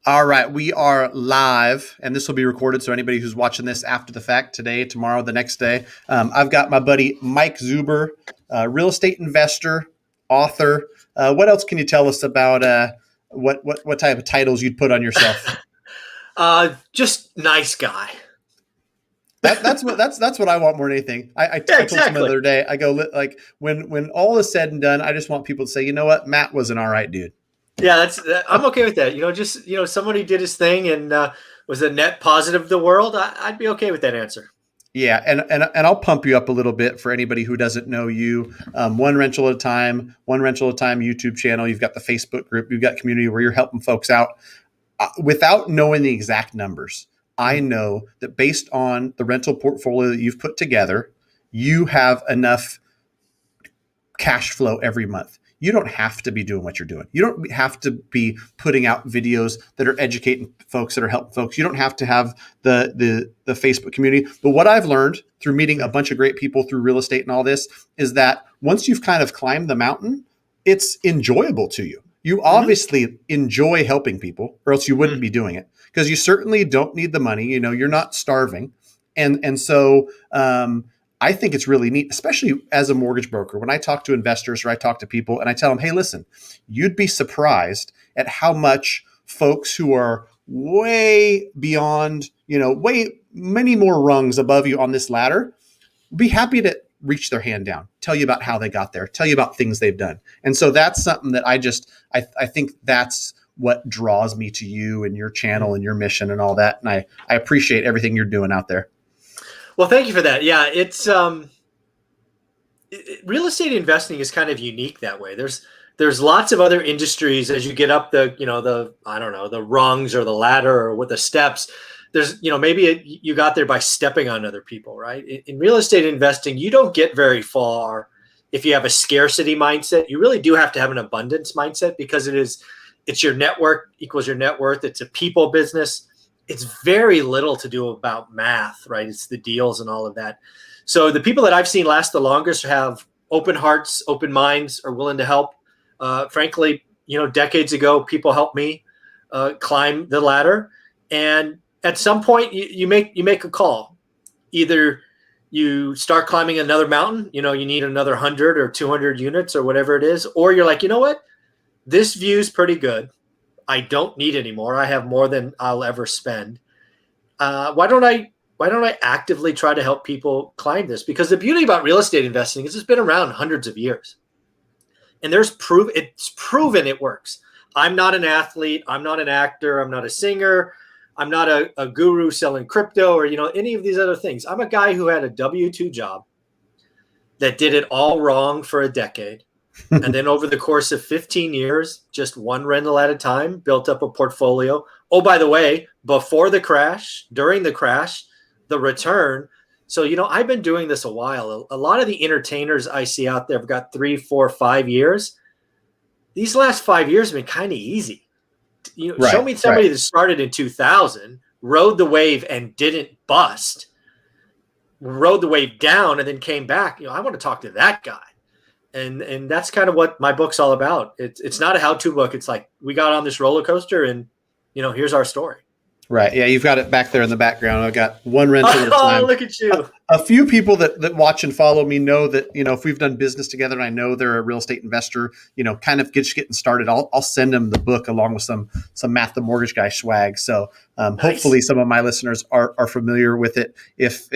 All right, we are live, and this will be recorded. So anybody who's watching this after the fact, today, tomorrow, the next day, I've got my buddy Mike Zuber, real estate investor, author. What else can you tell us about what type of titles you'd put on yourself? Just nice guy. That's what I want more than anything. Yeah, I told someone the exactly. other day, I go like when all is said and done, I just want people to say, you know what, Matt was an all right dude. Yeah, I'm okay with that. Just somebody did his thing and was a net positive to the world. I'd be okay with that answer. Yeah, and I'll pump you up a little bit for anybody who doesn't know you. One rental at a time, one rental at a time YouTube channel. You've got the Facebook group. You've got community where you're helping folks out. Without knowing the exact numbers, I Mhm. know that based on the rental portfolio that you've put together, you have enough cash flow every month. You don't have to be doing what you're doing. You don't have to be putting out videos that are educating folks, that are helping folks. You don't have to have the Facebook community. But what I've learned through meeting a bunch of great people through real estate and all this is that once you've kind of climbed the mountain, it's enjoyable to you. You Mhm. obviously enjoy helping people, or else you wouldn't Mhm. be doing it, because you certainly don't need the money. You're not starving, and so I think it's really neat, especially as a mortgage broker. When I talk to investors or I talk to people and I tell them, hey, listen, you'd be surprised at how much folks who are way beyond, way many more rungs above you on this ladder be happy to reach their hand down, tell you about how they got there, tell you about things they've done. And so that's something that I think that's what draws me to you and your channel Mhm. and your mission and all that. And I appreciate everything you're doing out there. Well, thank you for that. Yeah, it's real estate investing is kind of unique that way. There's lots of other industries as you get up the I don't know, the rungs or the ladder or with the steps. There's maybe you got there by stepping on other people, right? In real estate investing, you don't get very far if you have a scarcity mindset. You really do have to have an abundance mindset because it's your network equals your net worth. It's a people business. It's very little to do about math, right? It's the deals and all of that. So the people that I've seen last the longest have open hearts, open minds, are willing to help. Frankly, decades ago, people helped me climb the ladder, and at some point, you make a call. Either you start climbing another mountain, you need another 100 or 200 units or whatever it is, or you're like, you know what, this view's pretty good. I don't need any more. I have more than I'll ever spend. Why don't I actively try to help people climb this? Because the beauty about real estate investing is it's been around hundreds of years, and it's proven it works. I'm not an athlete. I'm not an actor. I'm not a singer. I'm not a guru selling crypto or any of these other things. I'm a guy who had a W-2 job that did it all wrong for a decade. And then over the course of 15 years, just one rental at a time, built up a portfolio. Oh, by the way, before the crash, during the crash, the return. So, I've been doing this a while. A lot of the entertainers I see out there have got 3, 4, 5 years. These last 5 years have been kind of easy. Show Right, me right. somebody that started in 2000, rode the wave and didn't bust, rode the wave down and then came back. I want to talk to that guy. And that's kind of what my book's all about. It's not a how-to book. It's like we got on this roller coaster, and here's our story. Right. Yeah, you've got it back there in the background. I've got one rental at a Oh, time. look at A, you. a few people that watch and follow me know that, if we've done business together and I know they're a real estate investor, kind of just getting started, I'll send them the book along with some Math the Mortgage Guy swag. So hopefully Nice. some of my listeners are familiar with it. If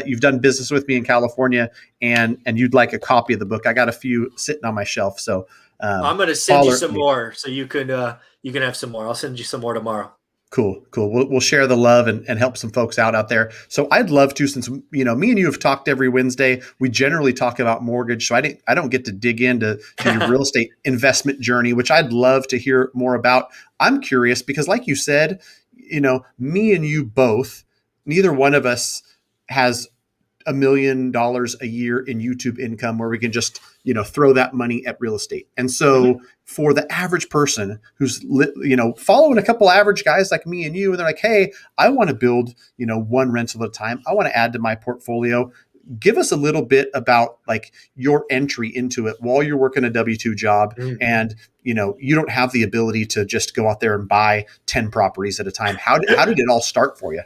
you've done business with me in California and you'd like a copy of the book, I got a few sitting on my shelf. So I'm gonna send you holler at some me. more so you can have some more. I'll send you some more tomorrow. Cool, cool. We'll share the love and help some folks out there. So I'd love to, since me and you have talked every Wednesday. We generally talk about mortgage, so I don't get to dig into your real estate investment journey, which I'd love to hear more about. I'm curious because, like you said, me and you both, neither one of us has $1 million a year in YouTube income where we can just, throw that money at real estate. And Mhm. so for the average person who's, following a couple average guys like me and you, and they're like, hey, I want to build, one rental at a time. I want to add to my portfolio. give us a little bit about like your entry into it while you're working a W-2 job, Mm. and you don't have the ability to just go out there and buy 10 properties at a time. How did it all start for you?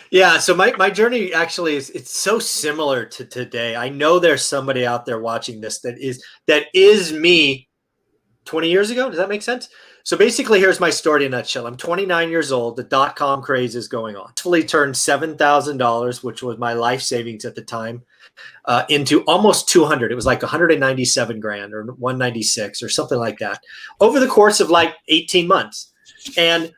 Yeah, so my journey actually is, it's so similar to today. I know there's somebody out there watching this that is me 20 years ago. Does that make sense? So basically, here's my story in a nutshell. I'm 29 years old. The dot-com craze is going on. Fully turned $7,000, which was my life savings at the time, into almost 200. It was like 197 grand or 196 or something like that over the course of like 18 months. And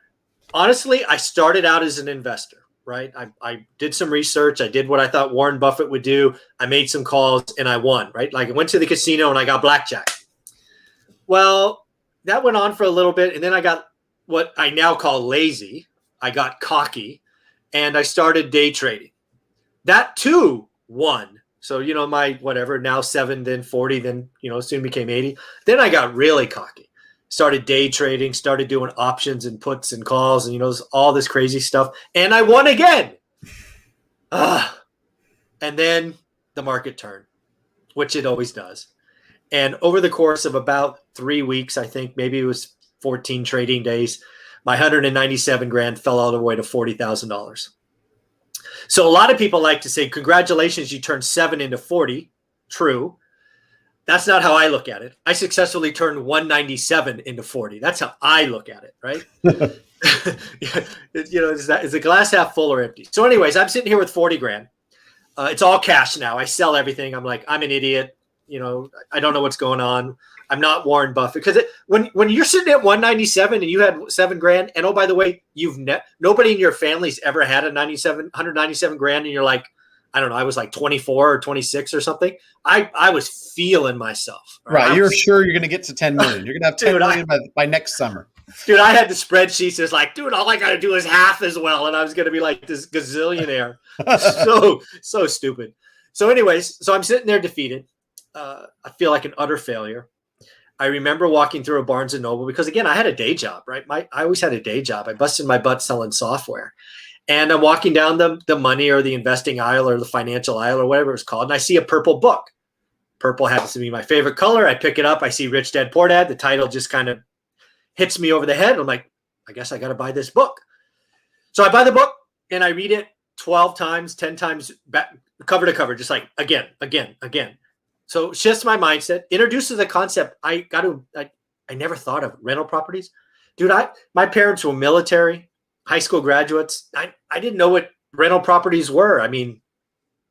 honestly, I started out as an investor, right? I did some research. I did what I thought Warren Buffett would do. I made some calls and I won, right? Like I went to the casino and I got blackjack. Well, that went on for a little bit. And then I got what I now call lazy. I got cocky and I started day trading. That too won. So, my whatever, now 7, then 40, then, soon became 80. Then I got really cocky, started day trading, started doing options and puts and calls and, all this crazy stuff. And I won again. And then the market turned, which it always does. And over the course of about 3 weeks, I think maybe it was 14 trading days, my 197 grand fell all the way to $40,000. So a lot of people like to say, congratulations, you turned 7 into 40. True. That's not how I look at it. I successfully turned 197 into 40. That's how I look at it, right? Is the glass half full or empty? So anyways, I'm sitting here with 40 grand. It's all cash now. I sell everything. I'm like, I'm an idiot. I don't know what's going on. I'm not Warren Buffett, because when you're sitting at 197 and you had 7 grand, and oh, by the way, nobody in your family's ever had 197 grand, and you're like, I don't know, I was like 24 or 26 or something. I was feeling myself. Right. You're sure you're going to get to 10 million. You're going to have 10 million by next summer. Dude, I had the spreadsheets. It's like, dude, all I got to do is half as well. And I was going to be like this gazillionaire. So stupid. So anyways, so I'm sitting there defeated. I feel like an utter failure. I remember walking through a Barnes and Noble because, again, I had a day job, right? I always had a day job. I busted my butt selling software. And I'm walking down the money or the investing aisle or the financial aisle or whatever it's called, and I see a purple book. Purple happens to be my favorite color. I pick it up. I see Rich Dad Poor Dad. The title just kind of hits me over the head. I'm like, I guess I got to buy this book. So I buy the book and I read it 12 times, 10 times, back, cover to cover, just like again. So it's just my mindset, introduces the concept. I never thought of rental properties. Dude, my parents were military, high school graduates. I didn't know what rental properties were. I mean,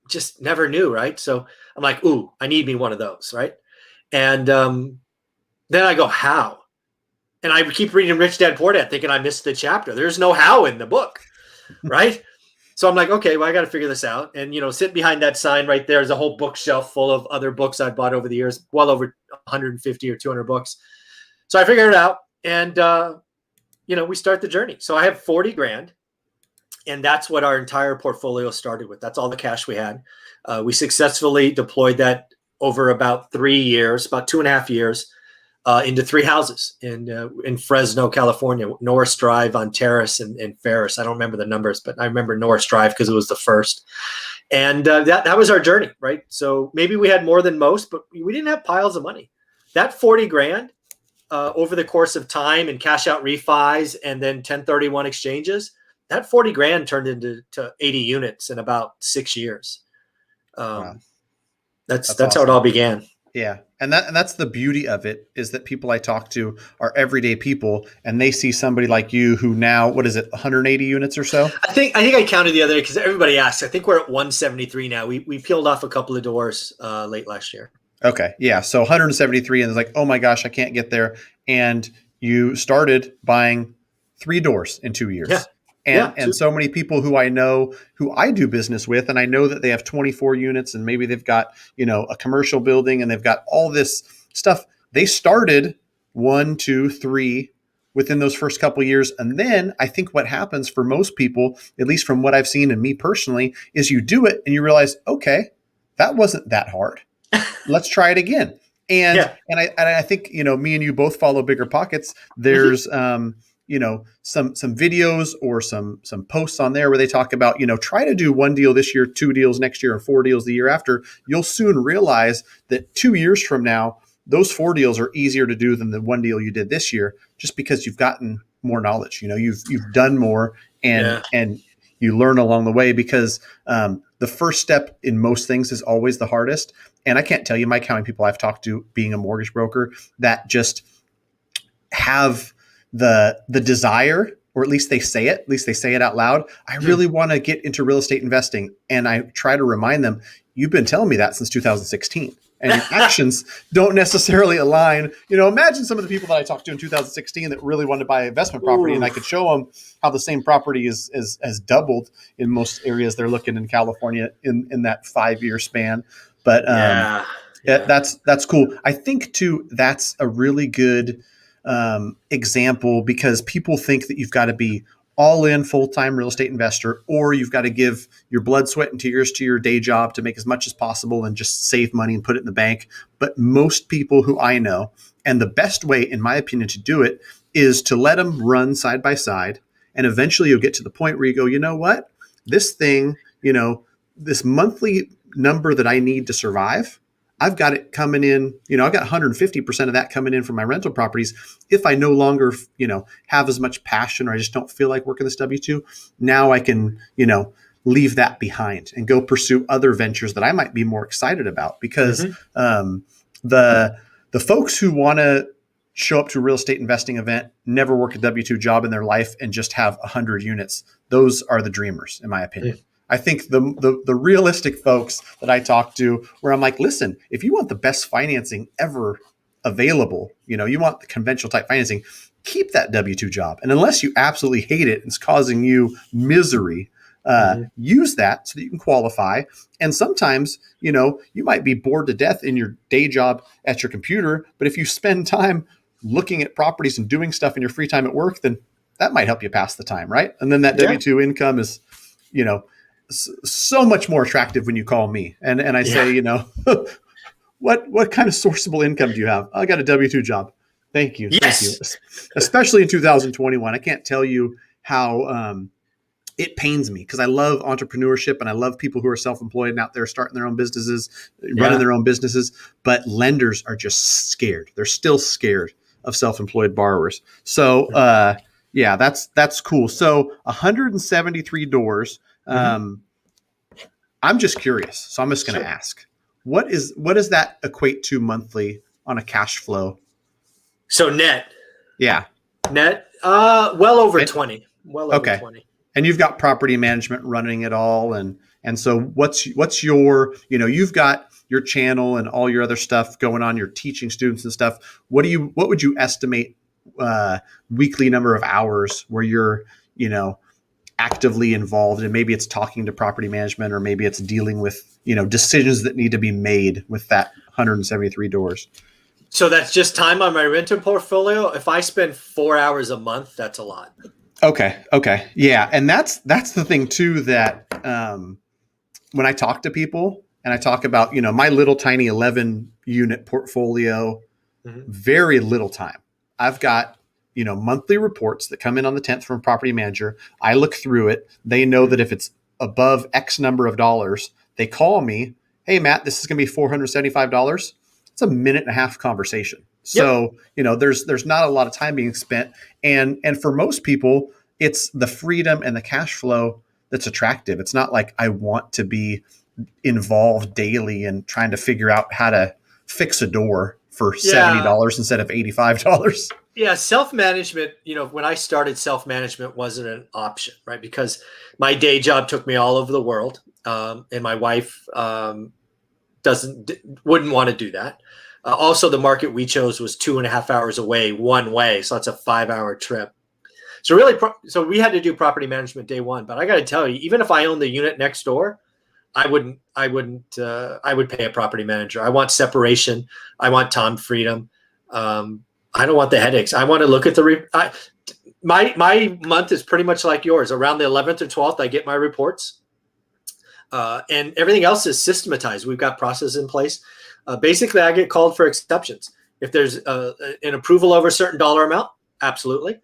just never knew, right? So I'm like, ooh, I need me one of those, right? And then I go, how? And I keep reading Rich Dad Poor Dad thinking I missed the chapter. There's no how in the book, right? So I'm like, okay, well, I got to figure this out. And, sitting behind that sign right there is a whole bookshelf full of other books I've bought over the years, well over 150 or 200 books. So I figured it out. And, we start the journey. So I have 40 grand. And that's what our entire portfolio started with. That's all the cash we had. We successfully deployed that over about 3 years, about 2.5 years, into 3 houses in Fresno, California, Norris Drive on Terrace and Ferris. I don't remember the numbers, but I remember Norris Drive because it was the first. And that was our journey, right? So maybe we had more than most, but we didn't have piles of money. That 40 grand over the course of time and cash out refis and then 1031 exchanges, that 40 grand turned into 80 units in about 6 years. Wow. That's awesome. how it all began. Yeah. And that's the beauty of it, is that people I talk to are everyday people, and they see somebody like you who now, what is it, 180 units or so? I think I counted the other day because everybody asks. I think we're at 173 now. We peeled off a couple of doors late last year. Okay. Yeah. So 173, and it's like, oh my gosh, I can't get there. And you started buying 3 doors in 2 years. Yeah. And so many people who I know, who I do business with, and I know that they have 24 units, and maybe they've got, a commercial building, and they've got all this stuff. They started 1, 2, 3 within those first couple of years. And then I think what happens for most people, at least from what I've seen and me personally, is you do it and you realize, okay, that wasn't that hard. Let's try it again. And I think, me and you both follow Bigger Pockets. There's, some videos or some posts on there where they talk about, try to do one deal this year, two deals next year, and four deals the year after. You'll soon realize that 2 years from now, those four deals are easier to do than the one deal you did this year, just because you've gotten more knowledge. You've done more, and Yeah. you learn along the way, because the first step in most things is always the hardest. And I can't tell you, Mike, how many people I've talked to being a mortgage broker that just have the desire, or at least they say it out loud. I really want to get into real estate investing. And I try to remind them, you've been telling me that since 2016. And your actions don't necessarily align. Imagine some of the people that I talked to in 2016 that really wanted to buy an investment property, and I could show them how the same property has doubled in most areas they're looking in California in that 5-year span. But Yeah. that's cool. I think too, that's a really good example, because people think that you've got to be all in full-time real estate investor, or you've got to give your blood, sweat, and tears to your day job to make as much as possible and just save money and put it in the bank. But most people who I know, and the best way, in my opinion, to do it is to let them run side by side. And eventually you'll get to the point where you go, you know what, this thing, this monthly number that I need to survive, I've got it coming in, I've got 150% of that coming in from my rental properties. If I no longer, have as much passion, or I just don't feel like working this W-2, now I can, leave that behind and go pursue other ventures that I might be more excited about. Because the folks who want to show up to a real estate investing event, never work a W-2 job in their life, and just have 100 units, those are the dreamers, in my opinion. I think the realistic folks that I talk to, where I'm like, listen, if you want the best financing ever available, you want the conventional type financing, keep that W-2 job. And unless you absolutely hate it and it's causing you misery, use that so that you can qualify. And sometimes, you might be bored to death in your day job at your computer, but if you spend time looking at properties and doing stuff in your free time at work, then that might help you pass the time, right? And then that W-2 income is, so much more attractive when you call me and I say, what kind of sourceable income do you have? I got a W-2 job. Thank you. Yes. Thank you. Especially in 2021. I can't tell you how it pains me, because I love entrepreneurship and I love people who are self-employed and out there starting their own businesses, running their own businesses. But lenders are just scared. They're still scared of self-employed borrowers. So that's cool. So 173 doors. I'm just curious. So I'm just going to ask, what does that equate to monthly on a cash flow? So net, well over 20, over 20. And you've got property management running it all. And so what's your, you've got your channel and all your other stuff going on, you're teaching students and stuff. What would you estimate weekly number of hours where you're, actively involved? And maybe it's talking to property management, or maybe it's dealing with, decisions that need to be made with that 173 doors. So that's just time on my rental portfolio. If I spend 4 hours a month, that's a lot. Okay. Yeah. And that's the thing too, that when I talk to people and I talk about, my little tiny 11 unit portfolio, very little time. I've got, monthly reports that come in on the 10th from a property manager. I look through it. They know that if it's above X number of dollars, they call me. Hey, Matt, this is going to be $475. It's a minute and a half conversation. So, there's not a lot of time being spent. And for most people, it's the freedom and the cash flow that's attractive. It's not like I want to be involved daily and trying to figure out how to fix a door for $70 instead of $85. Yeah, self-management, when I started, self-management wasn't an option, right? Because my day job took me all over the world, and my wife wouldn't want to do that. Also, the market we chose was 2.5 hours away one way, so that's a 5-hour trip. So so we had to do property management day one. But I got to tell you, even if I owned the unit next door, I would pay a property manager. I want separation. I want time freedom. I don't want the headaches. I want to look at my month is pretty much like yours. Around the 11th or 12th, I get my reports, and everything else is systematized. We've got processes in place. Basically, I get called for exceptions. If there's an approval over a certain dollar amount, absolutely.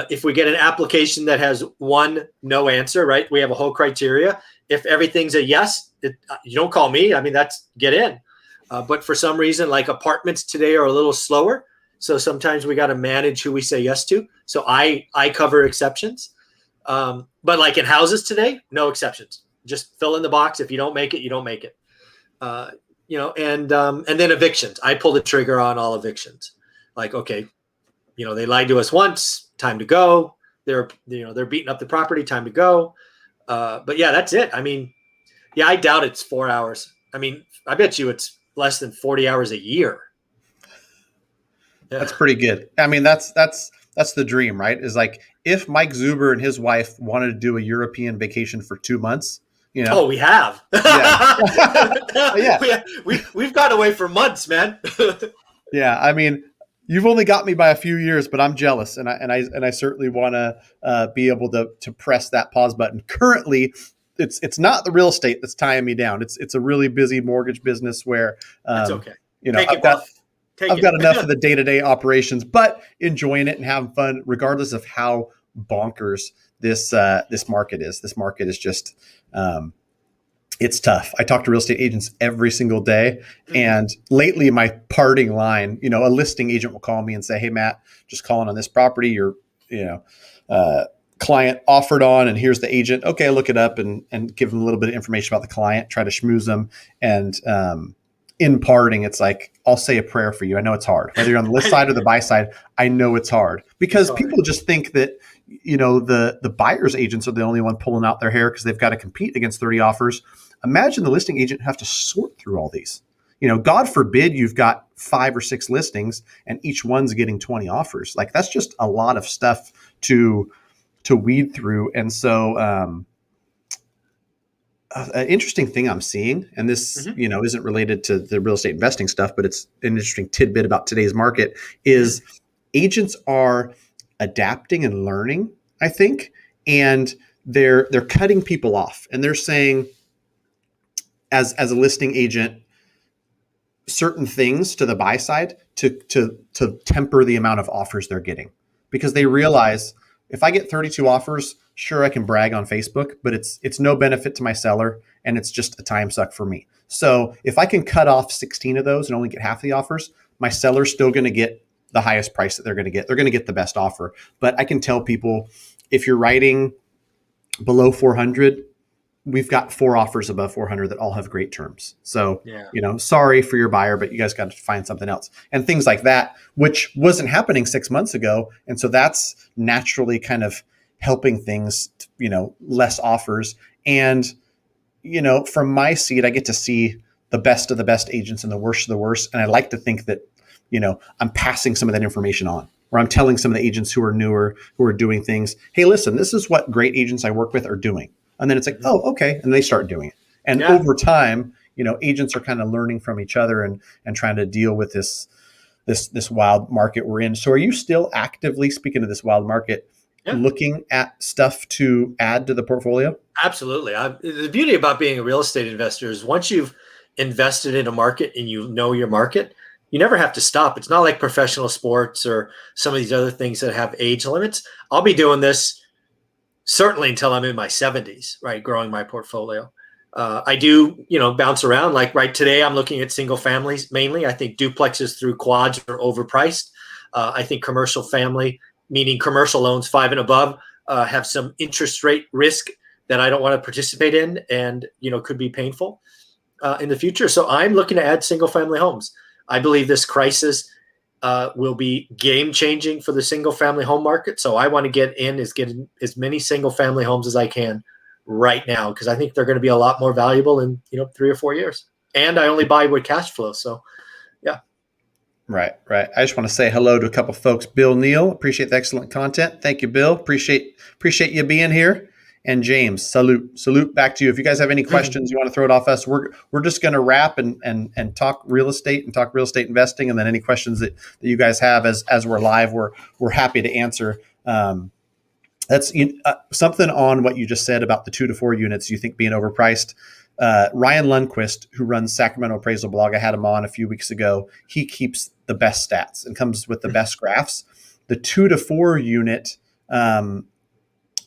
If we get an application that has one no answer, right? We have a whole criteria. If everything's a yes, you don't call me. I mean, that's get in. But for some reason, like apartments today are a little slower. So sometimes we got to manage who we say yes to. So I cover exceptions. But like in houses today, no exceptions. Just fill in the box. If you don't make it, you don't make it. Uh, and then evictions. I pull the trigger on all evictions. Like, okay, they lied to us once. Time to go. They're beating up the property. Time to go. But yeah, that's it. I mean, yeah, I doubt it's 4 hours. I mean, I bet you it's less than 40 hours a year. Yeah. That's pretty good. I mean, that's the dream, right? Is like if Mike Zuber and his wife wanted to do a European vacation for 2 months, Oh, we have. Yeah. Yeah. We've got away for months, man. Yeah. I mean, you've only got me by a few years, but I'm jealous, and I certainly want to be able to press that pause button. Currently, it's not the real estate that's tying me down. It's a really busy mortgage business where That's okay. I've got enough of the day-to-day operations, but enjoying it and having fun, regardless of how bonkers this market is. This market is just it's tough. I talk to real estate agents every single day. And lately my parting line, a listing agent will call me and say, "Hey, Matt, just calling on this property. Your, client offered on, and here's the agent." Okay, look it up and give them a little bit of information about the client, try to schmooze them. And in parting, it's like, I'll say a prayer for you. I know it's hard. Whether you're on the list side or the buy side, I know it's hard because people just think that, the buyer's agents are the only one pulling out their hair because they've got to compete against 30 offers. Imagine the listing agent have to sort through all these. God forbid you've got 5 or 6 listings and each one's getting 20 offers. Like that's just a lot of stuff to weed through. And so an interesting thing I'm seeing, and this, isn't related to the real estate investing stuff, but it's an interesting tidbit about today's market is agents are adapting and learning, I think, and they're cutting people off, and they're saying, as a listing agent, certain things to the buy side to temper the amount of offers they're getting, because they realize if I get 32 offers, sure, I can brag on Facebook, but it's no benefit to my seller, and it's just a time suck for me. So if I can cut off 16 of those and only get half the offers, my seller's still going to get the highest price that they're going to get. They're going to get the best offer. But I can tell people, if you're writing below 400, we've got 4 offers above 400 that all have great terms. So, sorry for your buyer, but you guys got to find something else, and things like that, which wasn't happening 6 months ago. And so that's naturally kind of helping things, less offers. And, from my seat, I get to see the best of the best agents and the worst of the worst. And I like to think that, I'm passing some of that information on, or I'm telling some of the agents who are newer, who are doing things, hey, listen, this is what great agents I work with are doing. And then it's like, oh, okay. And they start doing it. And over time, agents are kind of learning from each other and trying to deal with this wild market we're in. So are you still actively, speaking of this wild market, looking at stuff to add to the portfolio? Absolutely. The beauty about being a real estate investor is once you've invested in a market and you know your market, you never have to stop. It's not like professional sports or some of these other things that have age limits. I'll be doing this certainly until I'm in my 70s, right? Growing my portfolio. I do, bounce around. Like right today, I'm looking at single families mainly. I think duplexes through quads are overpriced. I think commercial family, meaning commercial loans 5 and above, have some interest rate risk that I don't want to participate in, and could be painful in the future. So I'm looking to add single family homes. I believe this crisis will be game changing for the single family home market. So I want to get as many single family homes as I can right now, because I think they're going to be a lot more valuable in 3 or 4 years. And I only buy with cash flow. So yeah. Right. I just want to say hello to a couple folks. Bill Neal, appreciate the excellent content. Thank you, Bill. Appreciate you being here. And James, salute back to you. If you guys have any questions, you want to throw it off us, we're just going to wrap and talk real estate and talk real estate investing. And then any questions that you guys have as we're live, we're happy to answer. That's something on what you just said about the 2 to 4 units you think being overpriced. Ryan Lundquist, who runs Sacramento Appraisal Blog, I had him on a few weeks ago. He keeps the best stats and comes with the best graphs. The 2 to 4 unit um,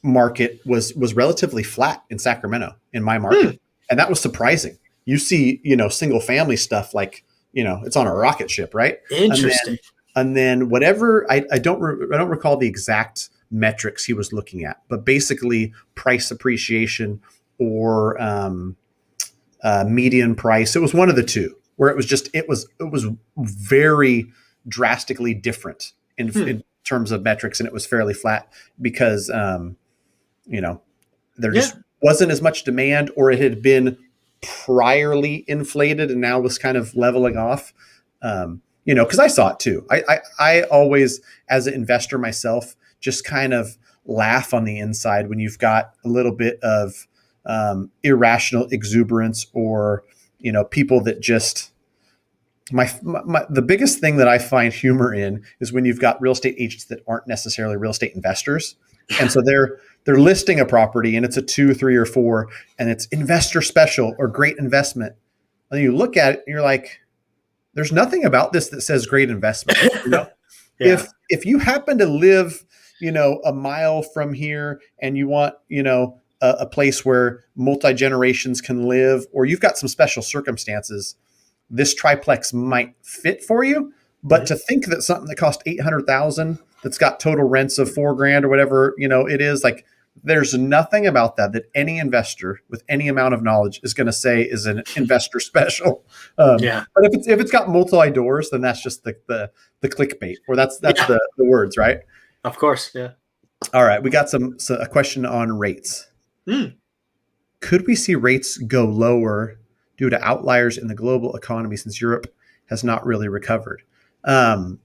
market was relatively flat in Sacramento in my Hmm. market, and that was surprising. You see, single family stuff like it's on a rocket ship, right? And Interesting. then whatever I don't recall the exact metrics he was looking at, but basically price appreciation or median price. It was one of the two where it was very drastically different Hmm. in terms of metrics, and it was fairly flat because you know, there Yeah. just wasn't as much demand, or it had been priorly inflated and now was kind of leveling off. Because I saw it too. I always, as an investor myself, just kind of laugh on the inside when you've got a little bit of irrational exuberance, or people that just the biggest thing that I find humor in is when you've got real estate agents that aren't necessarily real estate investors, and so they're listing a property and it's a 2, 3, or 4, and it's investor special or great investment, and you look at it and you're like, there's nothing about this that says great investment. Yeah. If you happen to live a mile from here and you want a place where multi generations can live, or you've got some special circumstances, this triplex might fit for you. But Mhm. to think that something that cost 800,000 that's got total rents of $4,000 or whatever it is, like, there's nothing about that any investor with any amount of knowledge is going to say is an investor special. Yeah. But if it's got multi doors, then that's just the clickbait, or that's Yeah. the words, right? Of course. Yeah. All right, we got a question on rates. Hmm. Could we see rates go lower due to outliers in the global economy since Europe has not really recovered? Um,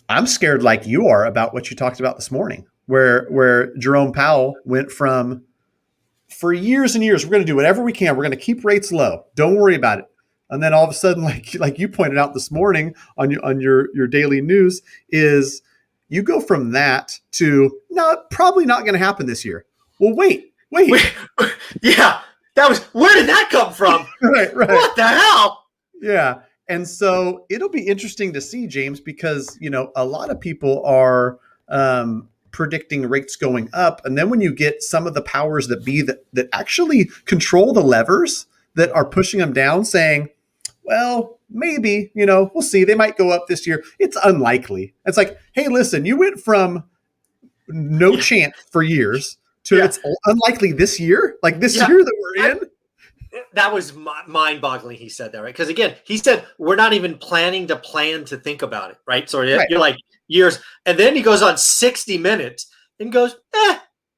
I'm scared, like you are, about what you talked about this morning, where Jerome Powell went from, for years and years, we're going to do whatever we can. We're going to keep rates low. Don't worry about it. And then all of a sudden, like you pointed out this morning on your daily news, is you go from that to, no, probably not going to happen this year. Well, wait, Wait, yeah. That was, where did that come from? right. What the hell? Yeah. And so it'll be interesting to see, James, because, a lot of people are predicting rates going up. And then when you get some of the powers that be that actually control the levers that are pushing them down, saying, well, maybe, we'll see, they might go up this year. It's unlikely. It's like, hey, listen, you went from no Yeah. chance for years to Yeah. it's unlikely this year, like this Yeah. year that we're I, in. that was mind-boggling. He said that, right? Because again, he said we're not even planning to think about it, right? So Right. you're like years, and then he goes on 60 Minutes and goes,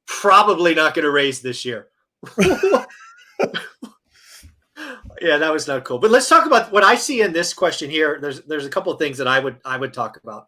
probably not going to raise this year. Yeah, that was not cool. But let's talk about what I see in this question here. There's a couple of things that I would talk about.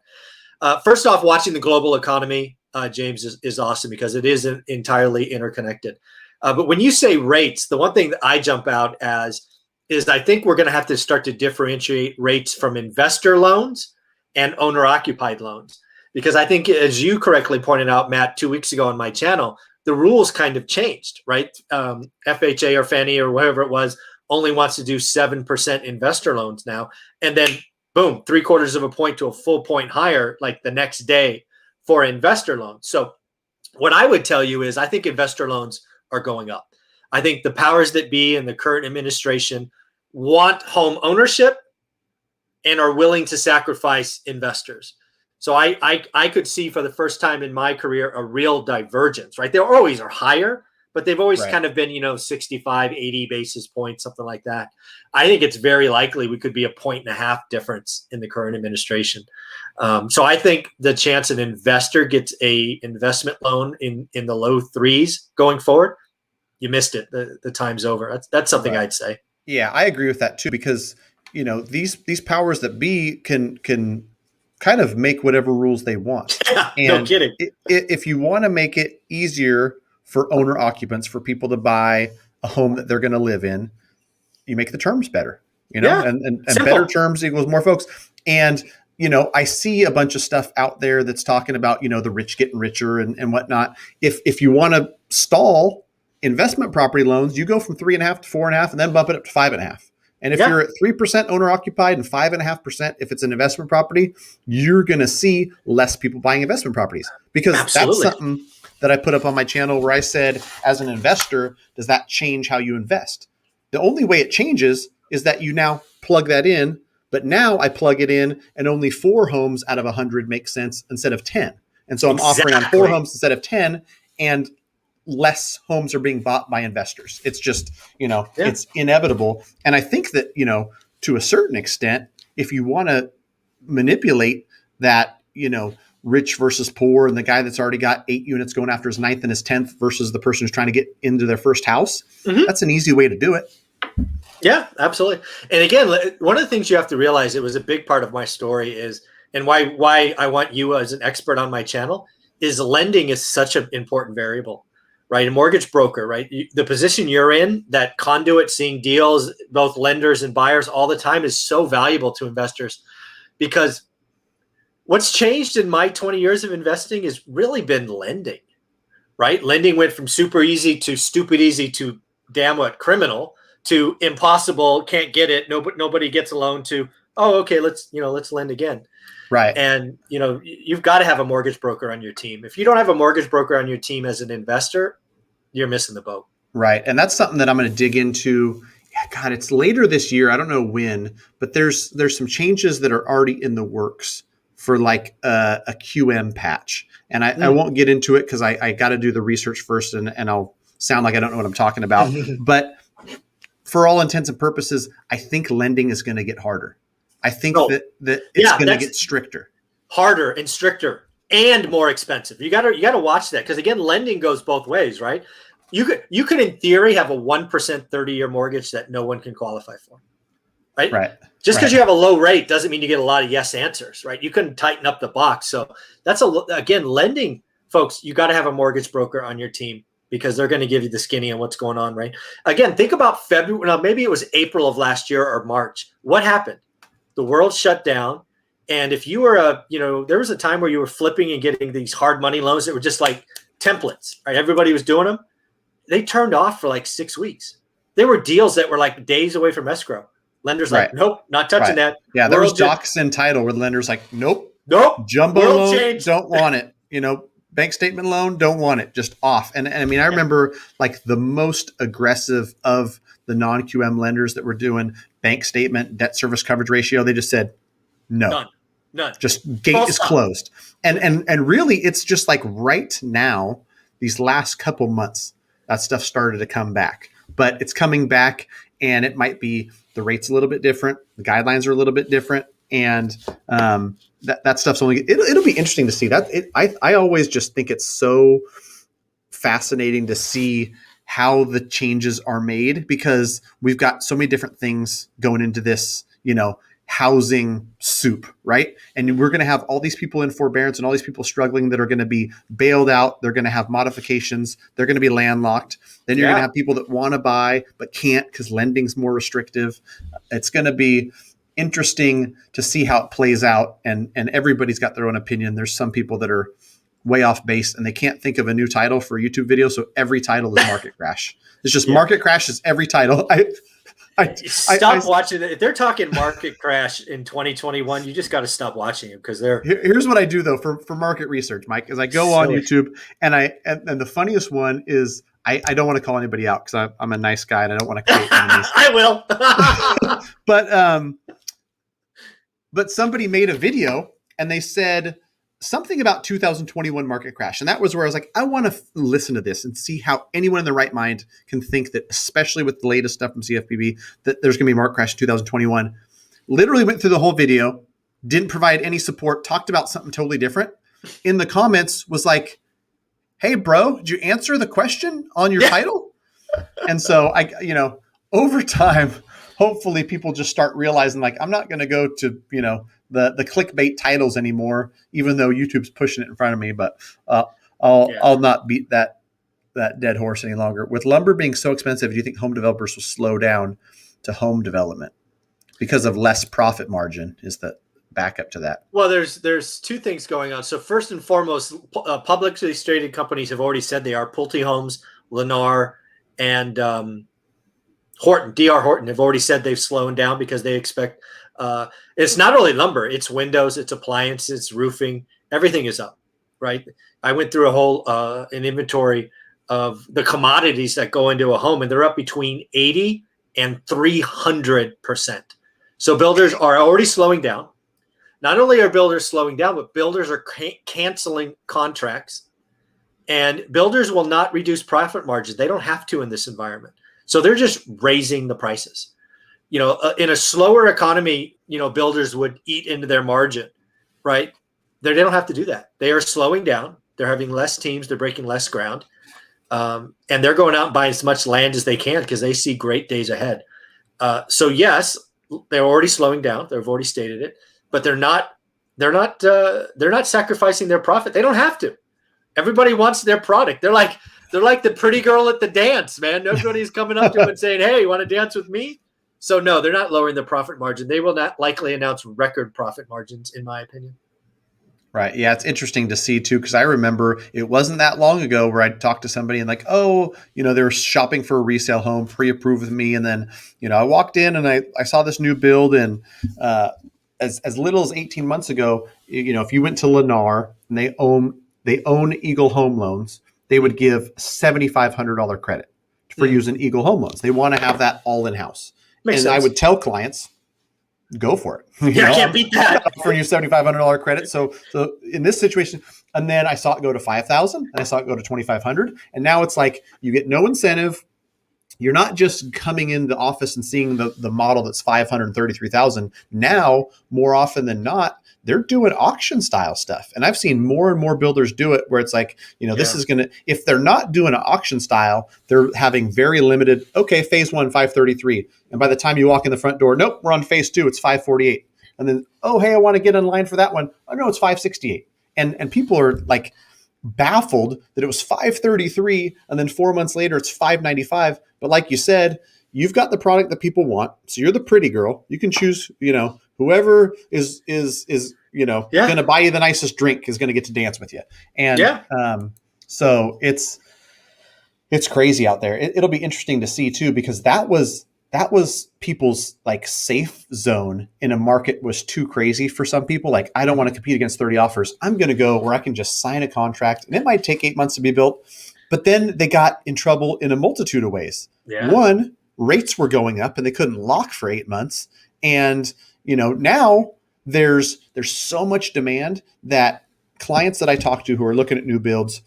First off, watching the global economy, James, is awesome because it is entirely interconnected. But when you say rates, the one thing that I jump out as is I think we're going to have to start to differentiate rates from investor loans and owner occupied loans. Because I think, as you correctly pointed out, Matt, 2 weeks ago on my channel, the rules kind of changed, right? FHA or Fannie or whatever it was only wants to do 7% investor loans now. And then boom, 3/4 of a point to a full point higher, like the next day for investor loans. So what I would tell you is I think investor loans are going up. I think the powers that be in the current administration want home ownership and are willing to sacrifice investors. So I could see for the first time in my career a real divergence, right? They always are higher, but they've always Right. kind of been, 65, 80 basis points, something like that. I think it's very likely we could be 1.5 point difference in the current administration. So I think the chance an investor gets a investment loan in the low threes going forward, you missed it. The time's over. That's something Right. I'd say. Yeah, I agree with that too, because these powers that be can kind of make whatever rules they want. No And kidding. if you want to make it easier for owner occupants, for people to buy a home that they're going to live in, you make the terms better, Yeah, and better simple. terms equals more folks. And I see a bunch of stuff out there that's talking about the rich getting richer and whatnot. If you want to stall investment property loans, you go from 3.5 to 4.5, and then bump it up to 5.5. And if Yeah, you're at 3% owner occupied and 5.5% if it's an investment property, you're going to see less people buying investment properties, because that's absolutely. something that I put up on my channel where I said, as an investor, does that change how you invest? The only way it changes is that you now plug that in, but now I plug it in and only 4 homes out of 100 make sense instead of 10. And so I'm offering on 4 homes Exactly. instead of 10, and less homes are being bought by investors. It's just, Yeah. it's inevitable. And I think that, to a certain extent, if you want to manipulate that, rich versus poor, and the guy that's already got 8 units going after his ninth and his 10th versus the person who's trying to get into their first house, Hmm. that's an easy way to do it. Yeah, absolutely. And again, one of the things you have to realize, it was a big part of my story is, and why I want you as an expert on my channel, is lending is such an important variable, right? A mortgage broker, right? The position you're in, that conduit, seeing deals, both lenders and buyers all the time, is so valuable to investors, because what's changed in my 20 years of investing has really been lending, right? Lending went from super easy to stupid easy to damn what criminal to impossible, can't get it, nobody gets a loan, to oh okay, let's lend again. Right. And you've got to have a mortgage broker on your team. If you don't have a mortgage broker on your team as an investor, you're missing the boat. Right. And that's something that I'm going to dig into. Yeah, God, it's later this year. I don't know when, but there's some changes that are already in the works for like a QM patch. And I Mm. won't get into it because I got to do the research first, and I'll sound like I don't know what I'm talking about. But for all intents and purposes, I think lending is going to get harder. I think Oh that it's yeah, going to that's get stricter. harder and stricter and more expensive. You got to watch that, because again, lending goes both ways, right? You could in theory have a 1% 30-year mortgage that no one can qualify for, right? Right. Just because Right. you have a low rate doesn't mean you get a lot of yes answers, right? You can tighten up the box. So that's again, lending, folks, you got to have a mortgage broker on your team, because they're going to give you the skinny on what's going on, right? Again, think about February. Now, maybe it was April of last year or March. What happened? The world shut down. And if you were there was a time where you were flipping and getting these hard money loans that were just like templates, right? Everybody was doing them. They turned off for like 6 weeks. There were deals that were like days away from escrow. Lenders Right. like, nope, not touching Right. that. Yeah, there was World just, docs in title where the lender's like, nope, nope, jumbo world loan, changed. don't want it. Bank statement loan, don't want it, just off. And I mean, I Yeah, remember like the most aggressive of the non QM lenders that were doing bank statement debt service coverage ratio. They just said no, none, none. just Full gate is stop. closed. And really, it's just like right now, these last couple months, that stuff started to come back. But it's coming back, and it might be the rates a little bit different, the guidelines are a little bit different, and that stuff's only it'll be interesting to see that. I always just think it's so fascinating to see how the changes are made, because we've got so many different things going into this, housing soup, right? And we're going to have all these people in forbearance and all these people struggling that are going to be bailed out. They're going to have modifications. They're going to be landlocked. Then you're going to Yeah, have people that want to buy but can't because lending's more restrictive. It's going to be interesting to see how it plays out. And everybody's got their own opinion. There's some people that are way off base and they can't think of a new title for a YouTube video. So every title is market crash. It's just yeah. market crash is every title. Stop watching it. If they're talking market crash in 2021, you just got to stop watching it, because they're Here's what I do though for market research, Mike, is I go on silly. YouTube and the funniest one is I don't want to call anybody out because I'm a nice guy and I don't want to create enemies. I will. But but somebody made a video and they said something about 2021 market crash, and that was where I was like, I want to listen to this and see how anyone in their right mind can think that, especially with the latest stuff from CFPB, that there's going to be a market crash in 2021. Literally went through the whole video, didn't provide any support, talked about something totally different. In the comments was like, hey bro, did you answer the question on your Yeah. title? And so over time, hopefully people just start realizing like, I'm not going to go to, the clickbait titles anymore, even though YouTube's pushing it in front of me, but Yeah. I'll not beat that dead horse any longer. With lumber being so expensive, do you think home developers will slow down to home development because of less profit margin? Is the backup to that? Well, there's two things going on. So first and foremost, publicly traded companies have already said they are: Pulte Homes, Lennar, and Horton, DR Horton, have already said they've slowed down because they expect it's not only lumber, it's windows, it's appliances, roofing, everything is up, right? I went through a whole an inventory of the commodities that go into a home, and they're up between 80 and 300%. So builders are already slowing down. Not only are builders slowing down, but builders are canceling contracts, and builders will not reduce profit margins. They don't have to in this environment. So they're just raising the prices. In a slower economy, builders would eat into their margin, right? They don't have to do that. They are slowing down. They're having less teams. They're breaking less ground. And they're going out and buying as much land as they can because they see great days ahead. So yes, they're already slowing down. They've already stated it, but they're not sacrificing their profit. They don't have to. Everybody wants their product. They're like the pretty girl at the dance, man. Everybody's coming up to them and saying, "Hey, you want to dance with me?" So no, they're not lowering the profit margin. They will not likely announce record profit margins, in my opinion. Right. Yeah, it's interesting to see too, because I remember it wasn't that long ago where I'd talk to somebody and like, oh, they were shopping for a resale home, pre-approved with me, and then I walked in and I saw this new build, and as little as 18 months ago, if you went to Lennar and they own Eagle Home Loans, they would give $7,500 credit for using Eagle Home Loans. They want to have that all in house, Makes and sense. I would tell clients, go for it. I can't beat that. I'm offering you $7,500 credit. So in this situation, and then I saw it go to 5,000, and I saw it go to 2,500, and now it's like you get no incentive. You're not just coming into the office and seeing the model that's 533,000. Now, more often than not, they're doing auction style stuff. And I've seen more and more builders do it where it's like, this is going to, if they're not doing an auction style, they're having very limited, okay, phase one, 533. And by the time you walk in the front door, nope, we're on phase two, it's 548. And then, oh, hey, I want to get in line for that one. Oh, no, it's 568. And people are like baffled that it was 533 and then 4 months later it's 595. But like you said, you've got the product that people want. So you're the pretty girl. You can choose, whoever is going to buy you the nicest drink is going to get to dance with you. And so it's crazy out there. It'll be interesting to see too, because that was people's like safe zone in a market was too crazy for some people. Like, I don't want to compete against 30 offers. I'm going to go where I can just sign a contract, and it might take 8 months to be built. But then they got in trouble in a multitude of ways. Yeah. One, rates were going up and they couldn't lock for 8 months. And, now there's so much demand that clients that I talk to who are looking at new builds,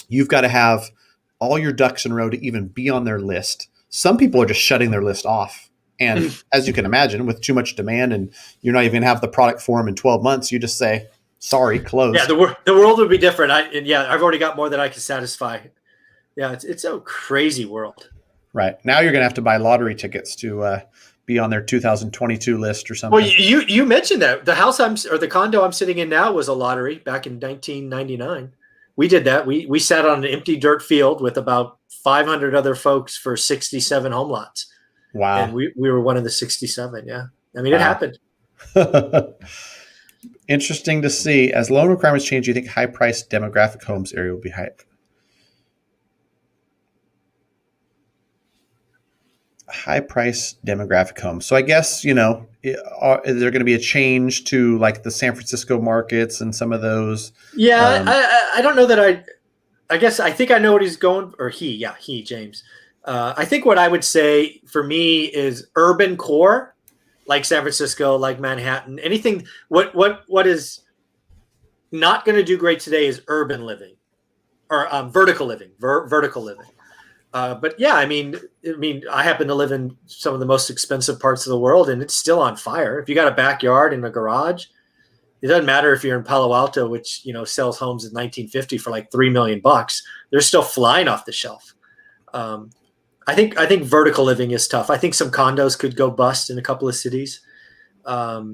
you've got to have all your ducks in a row to even be on their list. Some people are just shutting their list off. And as you can imagine, with too much demand and you're not even going to have the product for them in 12 months, you just say, sorry, closed. Yeah, the world would be different. I've already got more than I can satisfy. Yeah, it's a crazy world. Right. Now you're going to have to buy lottery tickets to be on their 2022 list or something. Well, you mentioned that the condo I'm sitting in now was a lottery back in 1999. We did that. We sat on an empty dirt field with about 500 other folks for 67 home lots. Wow. And we were one of the 67. Yeah. I mean, It happened. Interesting to see. As loan requirements change, do you think high-priced demographic homes area will be hype? High-price demographic homes. So I guess, is there going to be a change to like the San Francisco markets and some of those? Yeah, I don't know that I guess I think I know what he's going, or James. I think what I would say for me is urban core, like San Francisco, like Manhattan, anything. What is not going to do great today is urban living or vertical living, vertical living. But yeah, I mean, I happen to live in some of the most expensive parts of the world, and it's still on fire. If you got a backyard and a garage, it doesn't matter if you're in Palo Alto, which sells homes in 1950 for like $3 million. They're still flying off the shelf. I think vertical living is tough. I think some condos could go bust in a couple of cities. But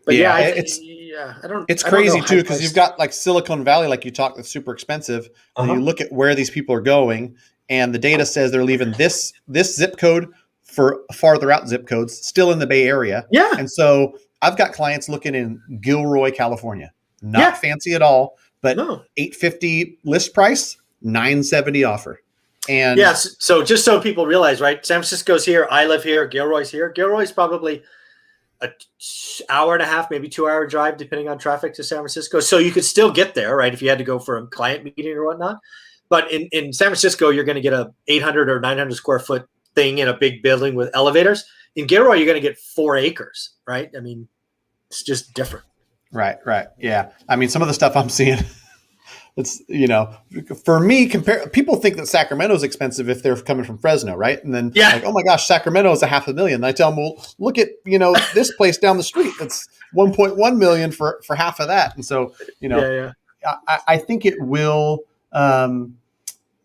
it's crazy too, because you've got like Silicon Valley, like you talked, that's super expensive. And you look at where these people are going, and the data says they're leaving this zip code for farther out zip codes, still in the Bay Area. Yeah. And so I've got clients looking in Gilroy, California. Not fancy at all, but $850 list price, $970 offer. And Yes. So just so people realize, right? San Francisco's here. I live here. Gilroy's here. Gilroy's probably a hour and a half, maybe 2 hour drive, depending on traffic to San Francisco. So you could still get there, right? If you had to go for a client meeting or whatnot. But in San Francisco, you're going to get a 800 or 900 square foot thing in a big building with elevators. In Gilroy, you're going to get 4 acres, right? I mean, it's just different. right, right. Yeah. I mean, some of the stuff I'm seeing, it's, for me, people think that Sacramento is expensive if they're coming from Fresno, right? And then Yeah. like, oh my gosh, Sacramento is $500,000. And I tell them, well, look at, this place down the street that's 1.1 million for half of that. And so, Yeah. I think it will,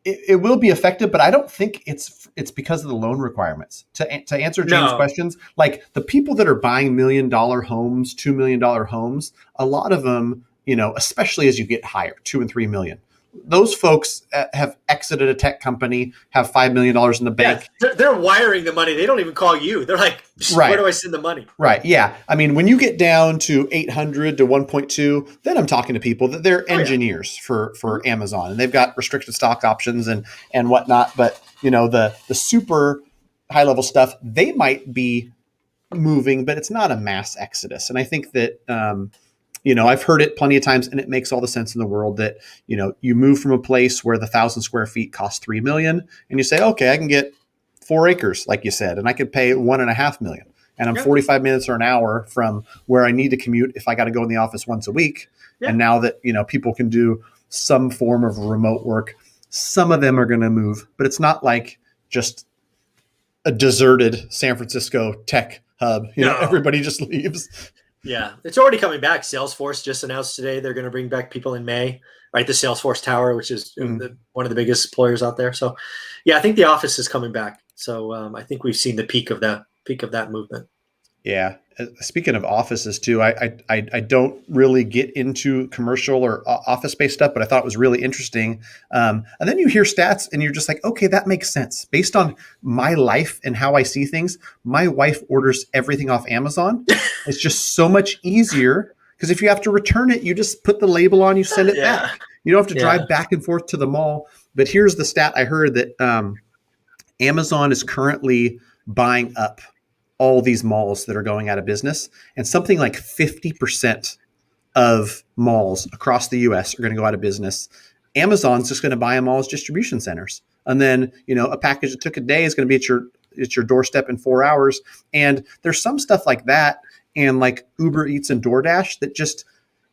it will be effective, but I don't think it's because of the loan requirements. To answer James' No. questions, like the people that are buying $1 million homes, $2 million homes, a lot of them, especially as you get higher, 2 and 3 million, those folks have exited a tech company, have $5 million in the bank. Yeah, they're wiring the money. They don't even call you. They're like, Right. where do I send the money? Right. Yeah. I mean, when you get down to 800 to 1.2, then I'm talking to people that they're engineers for Amazon, and they've got restricted stock options and whatnot. But the super high level stuff, they might be moving, but it's not a mass exodus. And I think that I've heard it plenty of times, and it makes all the sense in the world that you move from a place where the 1,000 square feet costs 3 million, and you say, okay, I can get 4 acres, like you said, and I could pay 1.5 million. And I'm 45 minutes or an hour from where I need to commute if I got to go in the office once a week. Yeah. And now that, people can do some form of remote work, some of them are going to move, but it's not like just a deserted San Francisco tech hub. Everybody just leaves. Yeah, it's already coming back. Salesforce just announced today they're going to bring back people in May, right? The Salesforce Tower, which is one of the biggest employers out there. So, yeah, I think the office is coming back. So I think we've seen the peak of that movement. Yeah. Speaking of offices too, I don't really get into commercial or office space stuff, but I thought it was really interesting. And then you hear stats and you're just like, okay, that makes sense. Based on my life and how I see things, my wife orders everything off Amazon. It's just so much easier because if you have to return it, you just put the label on, you send it back. You don't have to drive back and forth to the mall. But here's the stat I heard that Amazon is currently buying up all these malls that are going out of business, and something like 50% of malls across the US are going to go out of business. Amazon's just going to buy them all as distribution centers. And then, a package that took a day is going to be at your doorstep in 4 hours. And there's some stuff like that and like Uber Eats and DoorDash that just,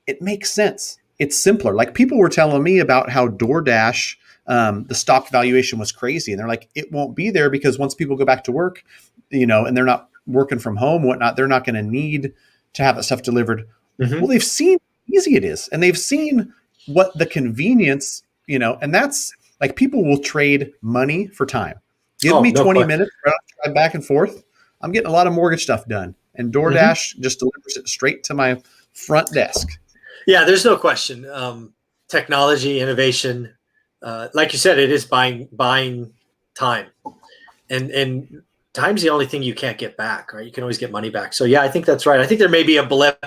it makes sense. It's simpler. Like people were telling me about how DoorDash, the stock valuation was crazy. And they're like, it won't be there because once people go back to work, and they're not working from home, whatnot, they're not going to need to have that stuff delivered. Mm-hmm. Well, they've seen how easy it is, and they've seen what the convenience, and that's like people will trade money for time. Give me 20 minutes, drive back and forth. I'm getting a lot of mortgage stuff done, and DoorDash just delivers it straight to my front desk. Yeah, there's no question. Technology, innovation, like you said, it is buying time, and time's the only thing you can't get back, right? You can always get money back. So yeah, I think that's right. I think there may be a blip,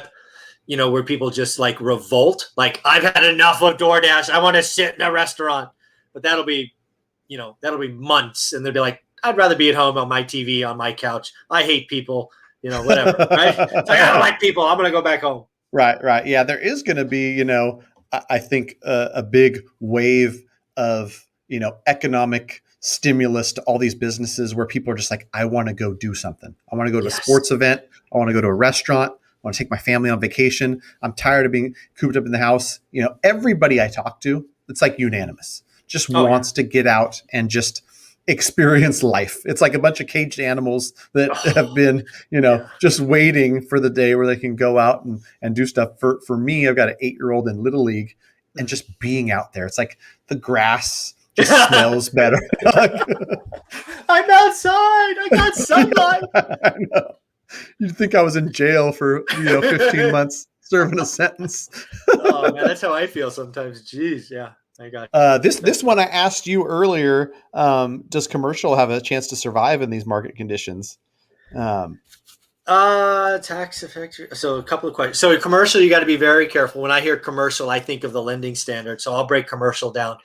where people just like revolt. Like I've had enough of DoorDash. I want to sit in a restaurant, but that'll be months. And they'll be like, I'd rather be at home on my TV, on my couch. I hate people, whatever, right? It's like, I don't like people. I'm going to go back home. Right. Right. Yeah. There is going to be, I think a big wave of, economic stimulus to all these businesses where people are just like, I want to go do something. I want to go to a sports event. I want to go to a restaurant. I want to take my family on vacation. I'm tired of being cooped up in the house. Everybody I talk to, it's like unanimous, just wants to get out and just experience life. It's like a bunch of caged animals that have been, just waiting for the day where they can go out and do stuff. For me, I've got an 8-year-old in Little League, and just being out there, it's like the grass just smells better. I'm outside. I got sunlight. I know. You'd think I was in jail for 15 months serving a sentence. Oh man, that's how I feel sometimes. Jeez, yeah. I got this one I asked you earlier. Does commercial have a chance to survive in these market conditions? Tax effect. So a couple of questions. So commercial, you got to be very careful. When I hear commercial, I think of the lending standard. So I'll break commercial down.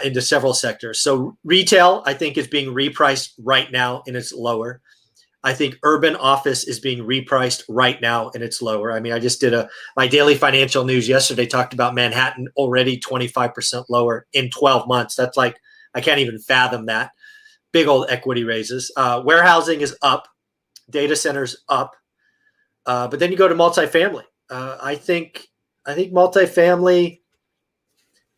into several sectors. So retail, I think, is being repriced right now and it's lower. I think urban office is being repriced right now and it's lower. I mean, I just did my daily financial news yesterday talked about Manhattan already 25% lower in 12 months. That's like, I can't even fathom that. Big old equity raises. Warehousing is up, data centers up. But then you go to multifamily. I think multifamily,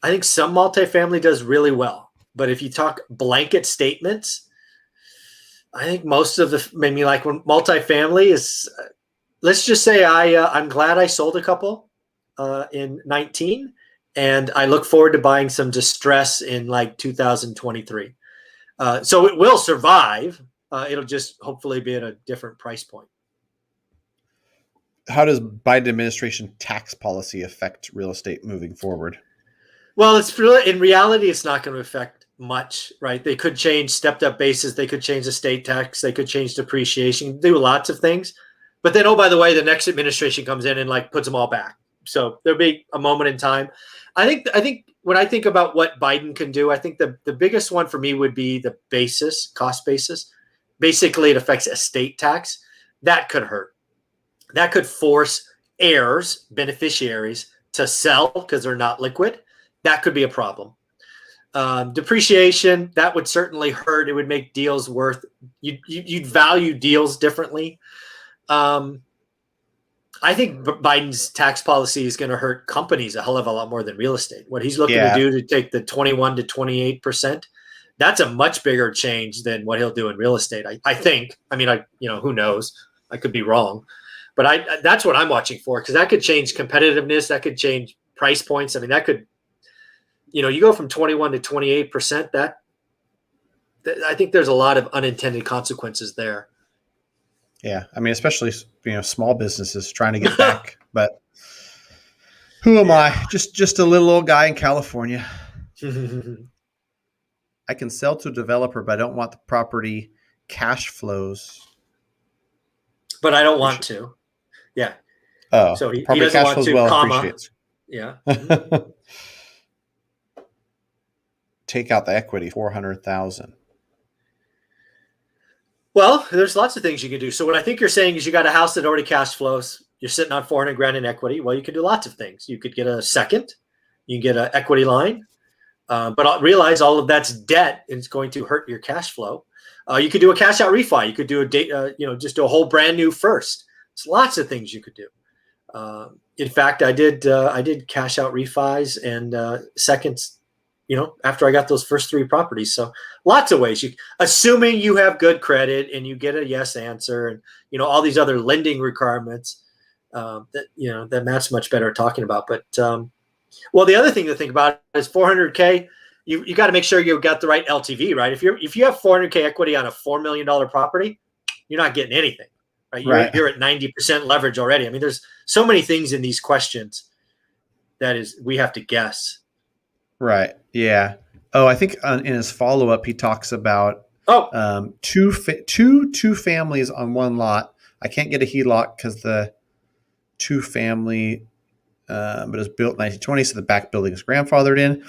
I think some multifamily does really well. But if you talk blanket statements, I think most of the maybe like when multifamily is, let's just say I'm glad I sold a couple in 19, and I look forward to buying some distress in like 2023. So it will survive. It'll just hopefully be at a different price point. How does Biden administration tax policy affect real estate moving forward? Well, it's really, in reality, it's not going to affect much, right? They could change stepped up basis. They could change the state tax. They could change depreciation, do lots of things. But then, oh, by the way, the next administration comes in and like puts them all back. So there'll be a moment in time. I think when I think about what Biden can do, I think the biggest one for me would be the cost basis. Basically, it affects estate tax. That could hurt. That could force heirs, beneficiaries, to sell because they're not liquid. That could be a problem. Depreciation, that would certainly hurt. It would make deals worth, you'd value deals differently. I think Biden's tax policy is going to hurt companies a hell of a lot more than real estate. What he's looking to do to take the 21 to 28%, that's a much bigger change than what he'll do in real estate. I think. I mean, who knows? I could be wrong, but that's what I'm watching for, because that could change competitiveness. That could change price points. I mean, that could, you go from 21 to 28%. That I think there's a lot of unintended consequences there. Yeah, I mean, especially small businesses trying to get back, but who am I? Just a little old guy in California. I can sell to a developer, but I don't want the property cash flows. But I don't want to. Yeah. Oh, so he property doesn't cash want flows to, well comma. appreciates. Yeah. Take out the equity, 400,000. Well, there's lots of things you can do. So what I think you're saying is you got a house that already cash flows. You're sitting on 400 grand in equity. Well, you can do lots of things. You could get a second. You can get an equity line. But I'll realize all of that's debt and it's going to hurt your cash flow. You could do a cash out refi. You could do just do a whole brand new first. There's lots of things you could do. In fact, I did cash out refis and seconds, after I got those first 3 properties. So lots of ways, assuming you have good credit and you get a yes answer and, all these other lending requirements that Matt's much better at talking about. But, well, the other thing to think about is 400K. You got to make sure you've got the right LTV, right? If you have 400K equity on a $4 million property, you're not getting anything, right? You're at 90% leverage already. I mean, there's so many things in these questions we have to guess. Right. Yeah. Oh, I think in his follow-up, he talks about two families on one lot. I can't get a HELOC because the 2-family, but it was built in 1920, so the back building is grandfathered in.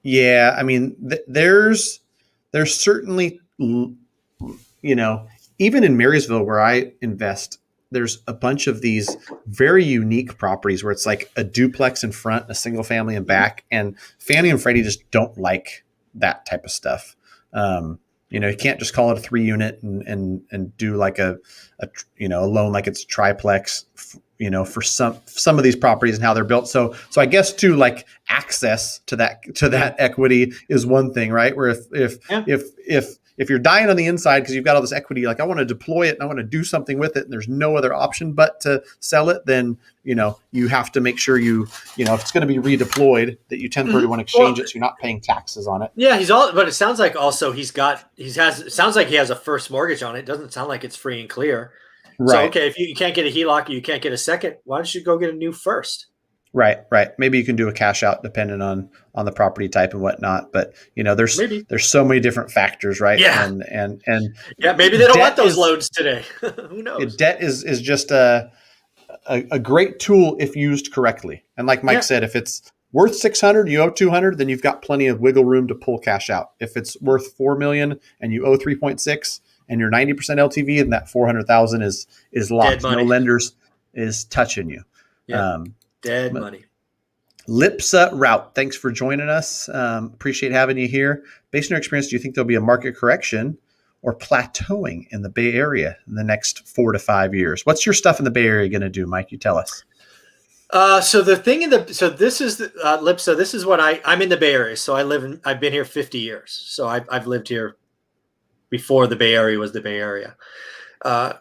Yeah, I mean, there's certainly, even in Marysville where I invest, there's a bunch of these very unique properties where it's like a duplex in front, a single family in back, and Fannie and Freddie just don't like that type of stuff. You can't just call it a 3-unit and do like a loan like it's a triplex, for some of these properties and how they're built. So I guess too, like access to that equity is one thing, right? Where if you're dying on the inside because you've got all this equity, like I want to deploy it and I want to do something with it, and there's no other option but to sell it, then you have to make sure if it's going to be redeployed, that you 1031 exchange it, so you're not paying taxes on it. Yeah, but it sounds like also it sounds like he has a first mortgage on it. It doesn't sound like it's free and clear. Right. So okay, if you can't get a HELOC or you can't get a second, why don't you go get a new first? Right. Maybe you can do a cash out depending on the property type and whatnot. But there's so many different factors, right? Yeah. And yeah, maybe they don't want those loans today. Who knows? Debt is just a great tool if used correctly. And like Mike said, if it's worth 600, you owe 200, then you've got plenty of wiggle room to pull cash out. If it's worth 4 million and you owe 3.6 and you're 90% LTV, then that 400,000 is Dead locked. No money. lenders is touching you. Yep. Dead money. Lipsa Route, thanks for joining us. Appreciate having you here. Based on your experience, do you think there'll be a market correction or plateauing in the Bay Area in the next 4 to 5 years? What's your stuff in the Bay Area going to do, Mike? You tell us. So the thing this is Lipsa. This is what I'm in the Bay Area. So I've been here 50 years. So I've lived here before the Bay Area was the Bay Area.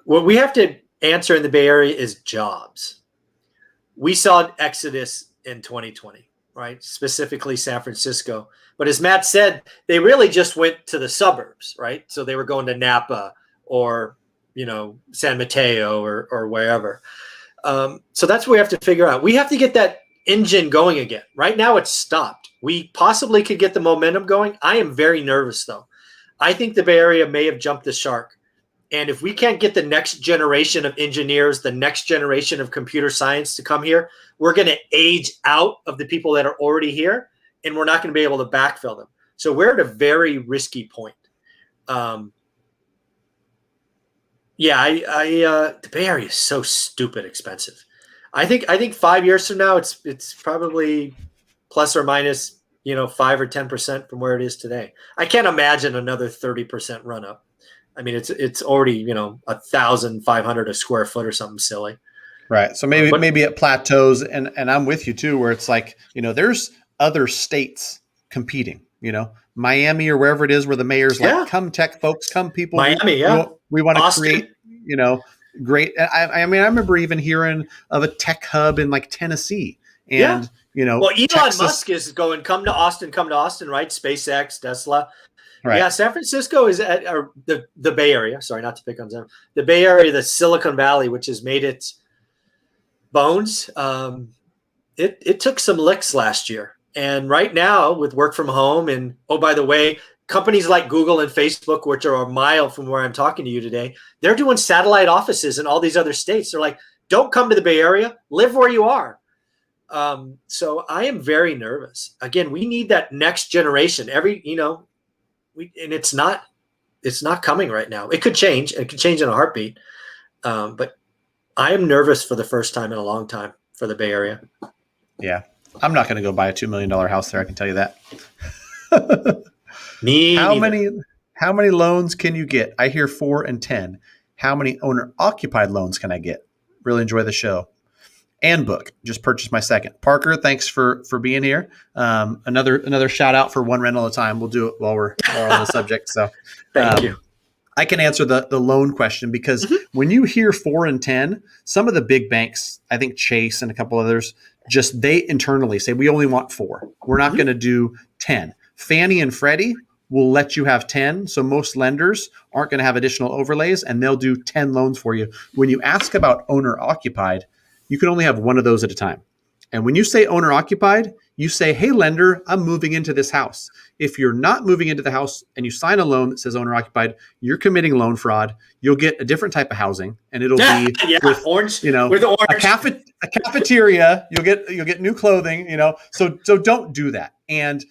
What we have to answer in the Bay Area is jobs. We saw an exodus in 2020, right? Specifically San Francisco. But as Matt said, they really just went to the suburbs, right? So they were going to Napa or, San Mateo or wherever. So that's what we have to figure out. We have to get that engine going again. Right now it's stopped. We possibly could get the momentum going. I am very nervous though. I think the Bay Area may have jumped the shark. And if we can't get the next generation of engineers, the next generation of computer science to come here, we're going to age out of the people that are already here, and we're not going to be able to backfill them. So we're at a very risky point. The Bay Area is so stupid expensive. I think 5 years from now, it's probably plus or minus 5 or 10% from where it is today. I can't imagine another 30% run up. I mean, it's already 1,500 a square foot or something silly. Right. So maybe it plateaus, and I'm with you too, where it's like, there's other states competing, Miami or wherever it is where the mayor's like, come tech folks, come people. Miami, we want to create, great. I remember even hearing of a tech hub in like Tennessee. And, well, Elon Texas, Musk is going, come to Austin, right? SpaceX, Tesla. Right. Yeah, San Francisco is at the Bay Area. Sorry, not to pick on San. The Bay Area, the Silicon Valley, which has made its bones. It took some licks last year, and right now with work from home, and by the way, companies like Google and Facebook, which are a mile from where I'm talking to you today, they're doing satellite offices in all these other states. They're like, don't come to the Bay Area, live where you are. So I am very nervous. Again, we need that next generation. And it's not coming right now. It could change. It could change in a heartbeat. But I am nervous for the first time in a long time for the Bay Area. Yeah. I'm not going to go buy a $2 million house there. I can tell you that. How many loans can you get? I hear 4 and 10. How many owner occupied loans can I get? Really enjoy the show. And book. Just purchased my second. Parker, thanks for being here. Another shout out for one rental at a time. We'll do it while we're on the subject. So thank you. I can answer the loan question because when you hear 4 and 10, some of the big banks, I think Chase and a couple others, they internally say we only want 4. We're not going to do 10. Fannie and Freddie will let you have 10. So most lenders aren't going to have additional overlays, and they'll do 10 loans for you. When you ask about owner occupied, you can only have one of those at a time. And when you say owner occupied, you say, hey, lender, I'm moving into this house. If you're not moving into the house and you sign a loan that says owner occupied, you're committing loan fraud. You'll get a different type of housing, and it'll be with orange, with orange. A cafeteria. You'll get new clothing. So don't do that. And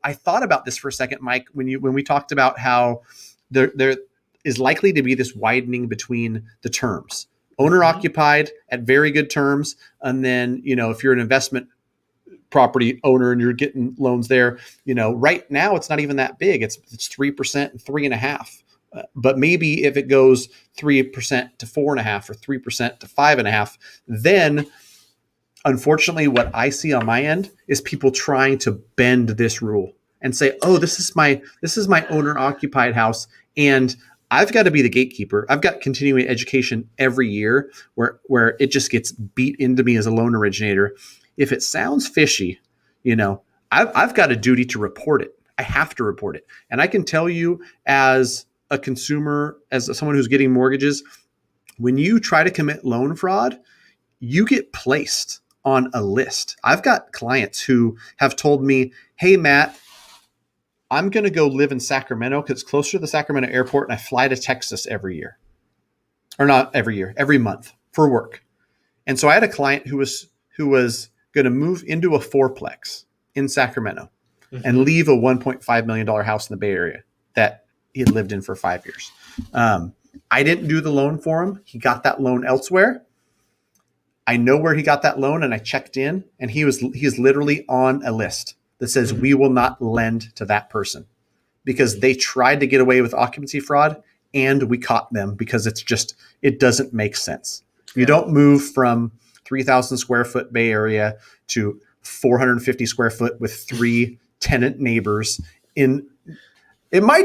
I thought about this for a second, Mike, when we talked about how there is likely to be this widening between the terms. Owner occupied at very good terms. And then, if you're an investment property owner and you're getting loans there, right now it's not even that big. It's 3% and 3.5%. But maybe if it goes 3% to 4.5% or 3% to 5.5%, then unfortunately what I see on my end is people trying to bend this rule and say, oh, this is my owner occupied house. And I've got to be the gatekeeper. I've got continuing education every year where it just gets beat into me as a loan originator. If it sounds fishy, I've got a duty to report it. I have to report it. And I can tell you as a consumer, as someone who's getting mortgages, when you try to commit loan fraud, you get placed on a list. I've got clients who have told me, hey, Matt, I'm going to go live in Sacramento because it's closer to the Sacramento airport, and I fly to Texas every year. Or not every year, every month for work. And so I had a client who was going to move into a fourplex in Sacramento and Mm-hmm. leave a $1.5 million house in the Bay Area that he had lived in for 5 years. I didn't do the loan for him. He got that loan elsewhere. I know where he got that loan, and I checked in, and he is literally on a list that says Mm-hmm. we will not lend to that person because they tried to get away with occupancy fraud, and we caught them because it doesn't make sense. You Yeah. don't move from 3,000 square foot Bay Area to 450 square foot with 3 tenant neighbors in. It might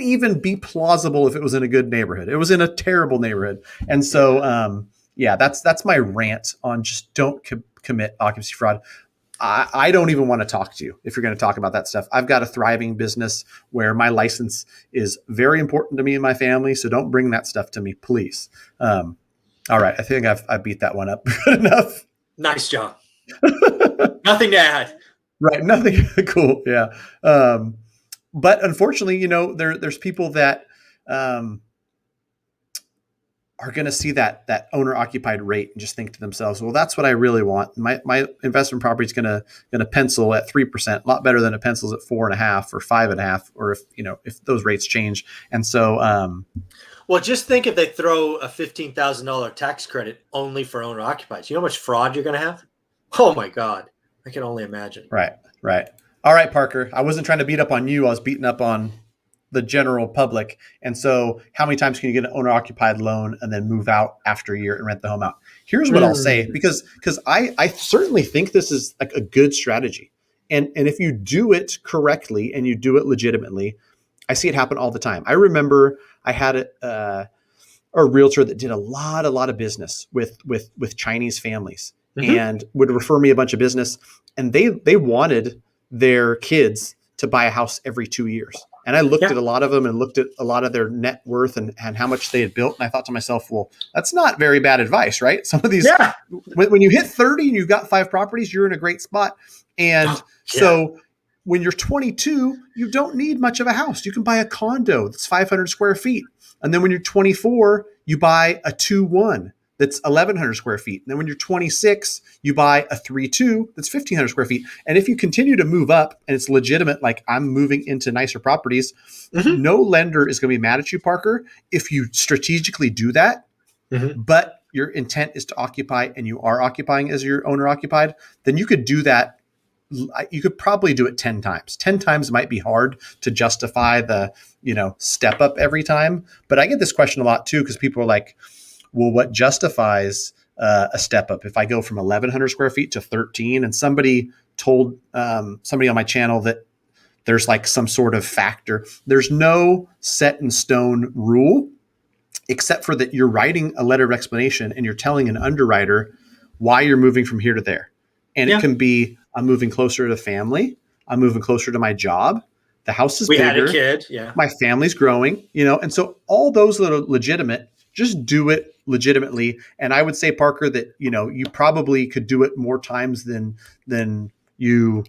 even be plausible if it was in a good neighborhood. It was in a terrible neighborhood, and so Yeah. yeah, that's my rant on just don't commit occupancy fraud. I don't even want to talk to you if you're going to talk about that stuff. I've got a thriving business where my license is very important to me and my family, so don't bring that stuff to me, please. All right, I think I beat that one up good enough. Nice job. Nothing to add. Right, nothing cool. Yeah, but unfortunately, there's people that um, are going to see that owner occupied rate and just think to themselves, well, that's what I really want. My investment property is going to pencil at 3%, a lot better than it pencils at 4.5 or 5.5, or if those rates change. And so, Well, just think if they throw a $15,000 tax credit only for owner occupied. You know how much fraud you're going to have? Oh my God. I can only imagine. right, right. All right, Parker. I wasn't trying to beat up on you. I was beating up on the general public. And so, how many times can you get an owner occupied loan and then move out after a year and rent the home out? Here's what I'll say, Mm. because I certainly think this is like a good strategy. And if you do it correctly and you do it legitimately, I see it happen all the time. I remember I had a realtor that did a lot of business with Chinese families Mm-hmm. and would refer me a bunch of business. And they wanted their kids to buy a house every 2 years. And I looked Yeah. at a lot of them and looked at a lot of their net worth and how much they had built. And I thought to myself, well, that's not very bad advice, right? Some of these, Yeah. when you hit 30 and you've got 5 properties, you're in a great spot. And Yeah. so when you're 22, you don't need much of a house. You can buy a condo that's 500 square feet. And then when you're 24, you buy a 2-1 that's 1,100 square feet. And then when you're 26, you buy a 3-2 that's 1,500 square feet. And if you continue to move up and it's legitimate, like I'm moving into nicer properties, Mm-hmm. no lender is going to be mad at you, Parker, if you strategically do that, Mm-hmm. but your intent is to occupy and you are occupying as your owner occupied, then you could do that. You could probably do it 10 times. 10 times might be hard to justify the, step up every time. But I get this question a lot too, because people are like, well, what justifies a step up? If I go from 1,100 square feet to 13, and somebody told somebody on my channel that there's like some sort of factor, there's no set in stone rule, except for that you're writing a letter of explanation and you're telling an underwriter why you're moving from here to there. And it Yeah. can be, I'm moving closer to family. I'm moving closer to my job. The house is We had a bigger. kid. Yeah. My family's growing, and so all those that are legitimate, just do it legitimately. And I would say, Parker, that, you probably could do it more times than you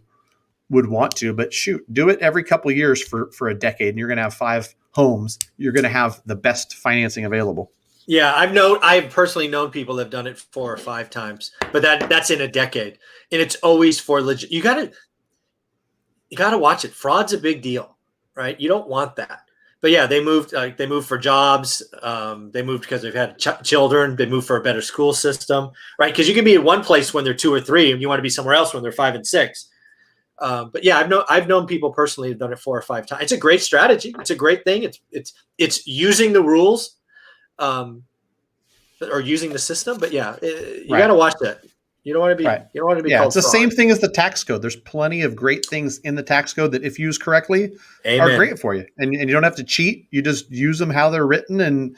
would want to, but shoot, do it every couple of years for a decade and you're going to have 5 homes. You're going to have the best financing available. Yeah. I've personally known people that have done it 4 or 5 times, but that's in a decade. And it's always for legit. You gotta watch it. Fraud's a big deal, right? You don't want that. But yeah, they moved. They moved for jobs. They moved because they've had children. They moved for a better school system, right? Because you can be in one place when they're 2 or 3, and you want to be somewhere else when they're 5 and 6. But yeah, I've known people personally who've done it 4 or 5 times. It's a great strategy. It's a great thing. It's using the rules, or using the system. But yeah, you got Right. to watch that. You don't want to be. Right. You don't want to be Yeah, it's called the fraud. same thing as the tax code. There's plenty of great things in the tax code that, if used correctly, are Amen. great for you. And you don't have to cheat. You just use them how they're written, and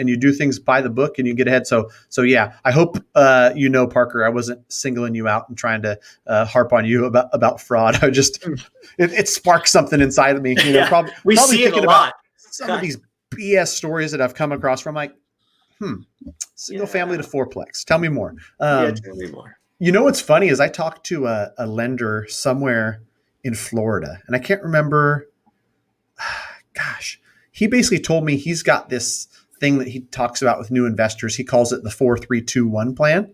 you do things by the book and you get ahead. So yeah, I hope Parker, I wasn't singling you out and trying to harp on you about fraud. I just it sparked something inside of me. Yeah, Probably we see it a thinking about lot. some of these BS stories that I've come across from, like, single family to Yeah. fourplex. Tell me more. Yeah, tell me more. What's funny is I talked to a lender somewhere in Florida, and I can't remember. Gosh, he basically told me he's got this thing that he talks about with new investors. He calls it the 4-3-2-1 plan.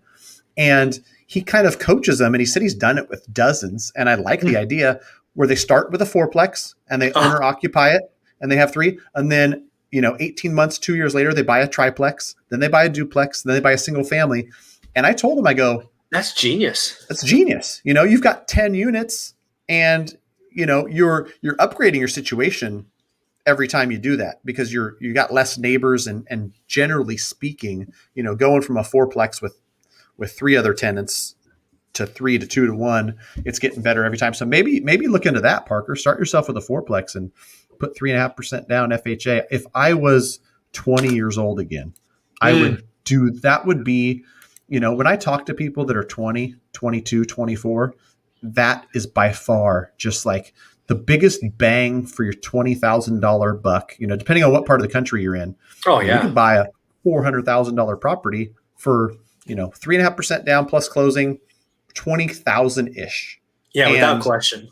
And he kind of coaches them, and he said he's done it with dozens. And I like the Mm. idea where they start with a fourplex and they Oh, owner occupy it, and they have three, and then 18 months, 2 years later, they buy a triplex, then they buy a duplex, then they buy a single family. And I told him, I go, that's genius. that's genius. You've got 10 units, and you're upgrading your situation every time you do that, because you got less neighbors, and generally speaking, going from a fourplex with three other tenants to 3 to 2 to 1, it's getting better every time. So maybe look into that, Parker. Start yourself with a fourplex and put 3.5% down FHA. If I was 20 years old again, I Mm. would do that. Would be, when I talk to people that are 20, 22, 24, that is by far just like the biggest bang for your $20,000 buck, depending on what part of the country you're in. Oh You yeah. could buy a $400,000 property for, 3.5% down plus closing, 20,000 ish. Yeah, without And question.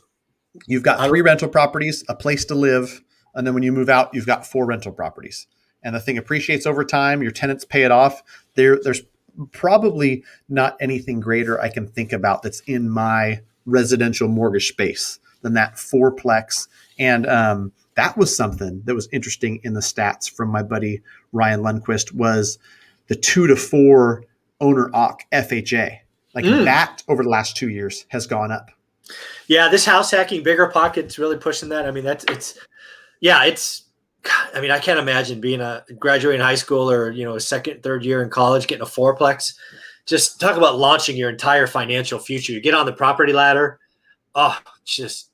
you've got I 3 rental properties, a place to live, and then when you move out, you've got 4 rental properties. And the thing appreciates over time. Your tenants pay it off. There's probably not anything greater I can think about that's in my residential mortgage space than that fourplex. And that was something that was interesting in the stats from my buddy Ryan Lundquist, was the 2 to 4 owner occ FHA. Like mm. that over the last 2 years has gone up. Yeah, this house hacking, bigger pockets really pushing that. I mean, it's I mean, I can't imagine being a graduating high school or, a second, third year in college, getting a fourplex. Just talk about launching your entire financial future. You get on the property ladder. Oh, it's just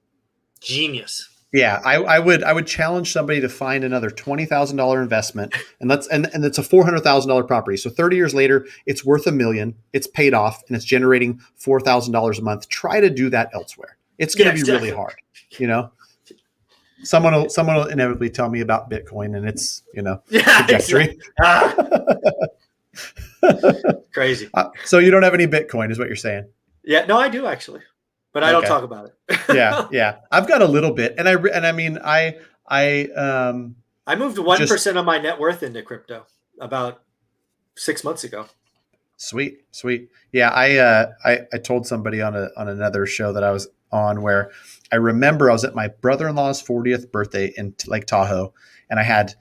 genius. Yeah, I would challenge somebody to find another $20,000 investment, and it's a $400,000 property. So 30 years later, it's worth $1 million. It's paid off, and it's generating $4,000 a month. Try to do that elsewhere. It's going Yeah, to be really exactly. hard. You know, someone will inevitably tell me about Bitcoin and its Yeah, exactly. trajectory. Crazy. So you don't have any Bitcoin, is what you're saying? Yeah, no, I do actually, but I don't Okay. talk about Yeah, it. yeah. I've got a little bit, and I mean I I moved just 1% of my net worth into crypto about 6 months ago. sweet, sweet. Yeah, I told somebody on another show that I was on, where I remember I was at my brother-in-law's 40th birthday in Lake Tahoe, and I had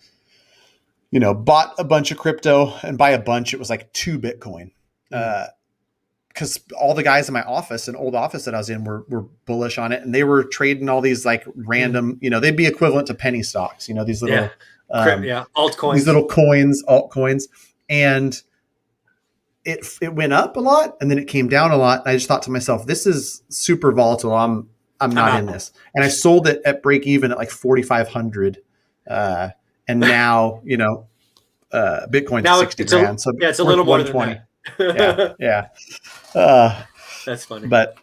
bought a bunch of crypto, and by a bunch it was like 2 Bitcoin. Because all the guys in my office, an old office that I was in, were bullish on it, and they were trading all these like random, they'd be equivalent to penny stocks, these Yeah, little these altcoins. little coins, altcoins, and it went up a lot, and then it came down a lot. And I just thought to myself, this is super volatile. I'm I'm not in out. this, and I sold it at break even at like 4,500, and now Bitcoin's at Now 60 grand, so it's a worth little more than 120. Yeah, that. yeah. Uh, That's funny. but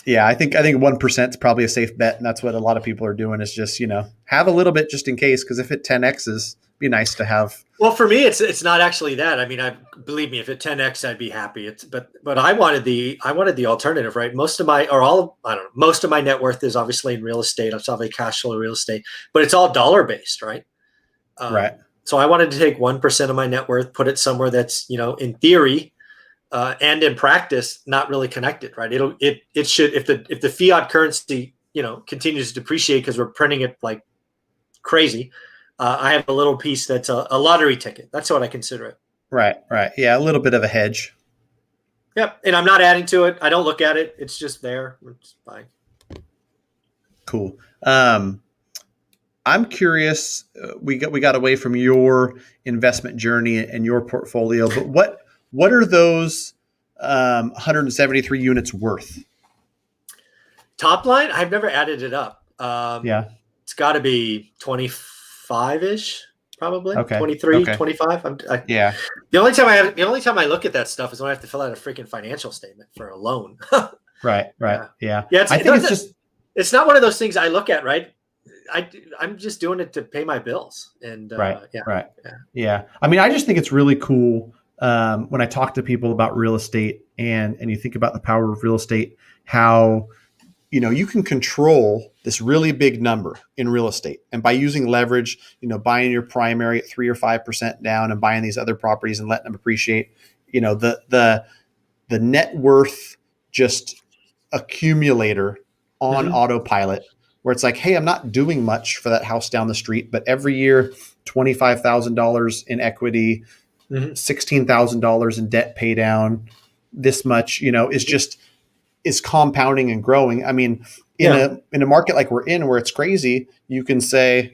yeah, I think 1% is probably a safe bet, and that's what a lot of people are doing, is just have a little bit just in case, because if it 10x's, be nice to have. Well, for me, it's not actually that. I mean, I believe me, if it 10x, I'd be happy. But I wanted the alternative, right? Most of my or all I don't know. Most of my net worth is obviously in real estate. I'm probably cash flow real estate, but it's all dollar based, right? Right. So I wanted to take 1% of my net worth, put it somewhere that's in theory and in practice not really connected, right? It should, if the fiat currency continues to depreciate because we're printing it like crazy. I have a little piece that's a lottery ticket. That's what I consider it. Right. Yeah, a little bit of a hedge. Yep. And I'm not adding to it. I don't look at it. It's just there. It's fine. Cool. I'm curious. We got away from your investment journey and your portfolio, but what are those 173 units worth? Top line, I've never added it up. Yeah. It's got to be 25-ish, probably. Okay. 23, Okay. 25. Yeah. The only time I look at that stuff is when I have to fill out a freaking financial statement for a loan. Right. Yeah. I think it's just. It's not one of those things I look at, right? I'm just doing it to pay my bills. And Right. Yeah. I mean, I just think it's really cool when I talk to people about real estate, and you think about the power of real estate, how you can control this really big number in real estate, and by using leverage, buying your primary at 3 or 5% down and buying these other properties and letting them appreciate, the the net worth just accumulator on Hmm. autopilot, where it's like, hey, I'm not doing much for that house down the street, but every year, $25,000 in equity, Hmm. $16,000 in debt pay down, this much, is just is compounding and growing. I mean, in Yeah. a market like we're in, where it's crazy, you can say,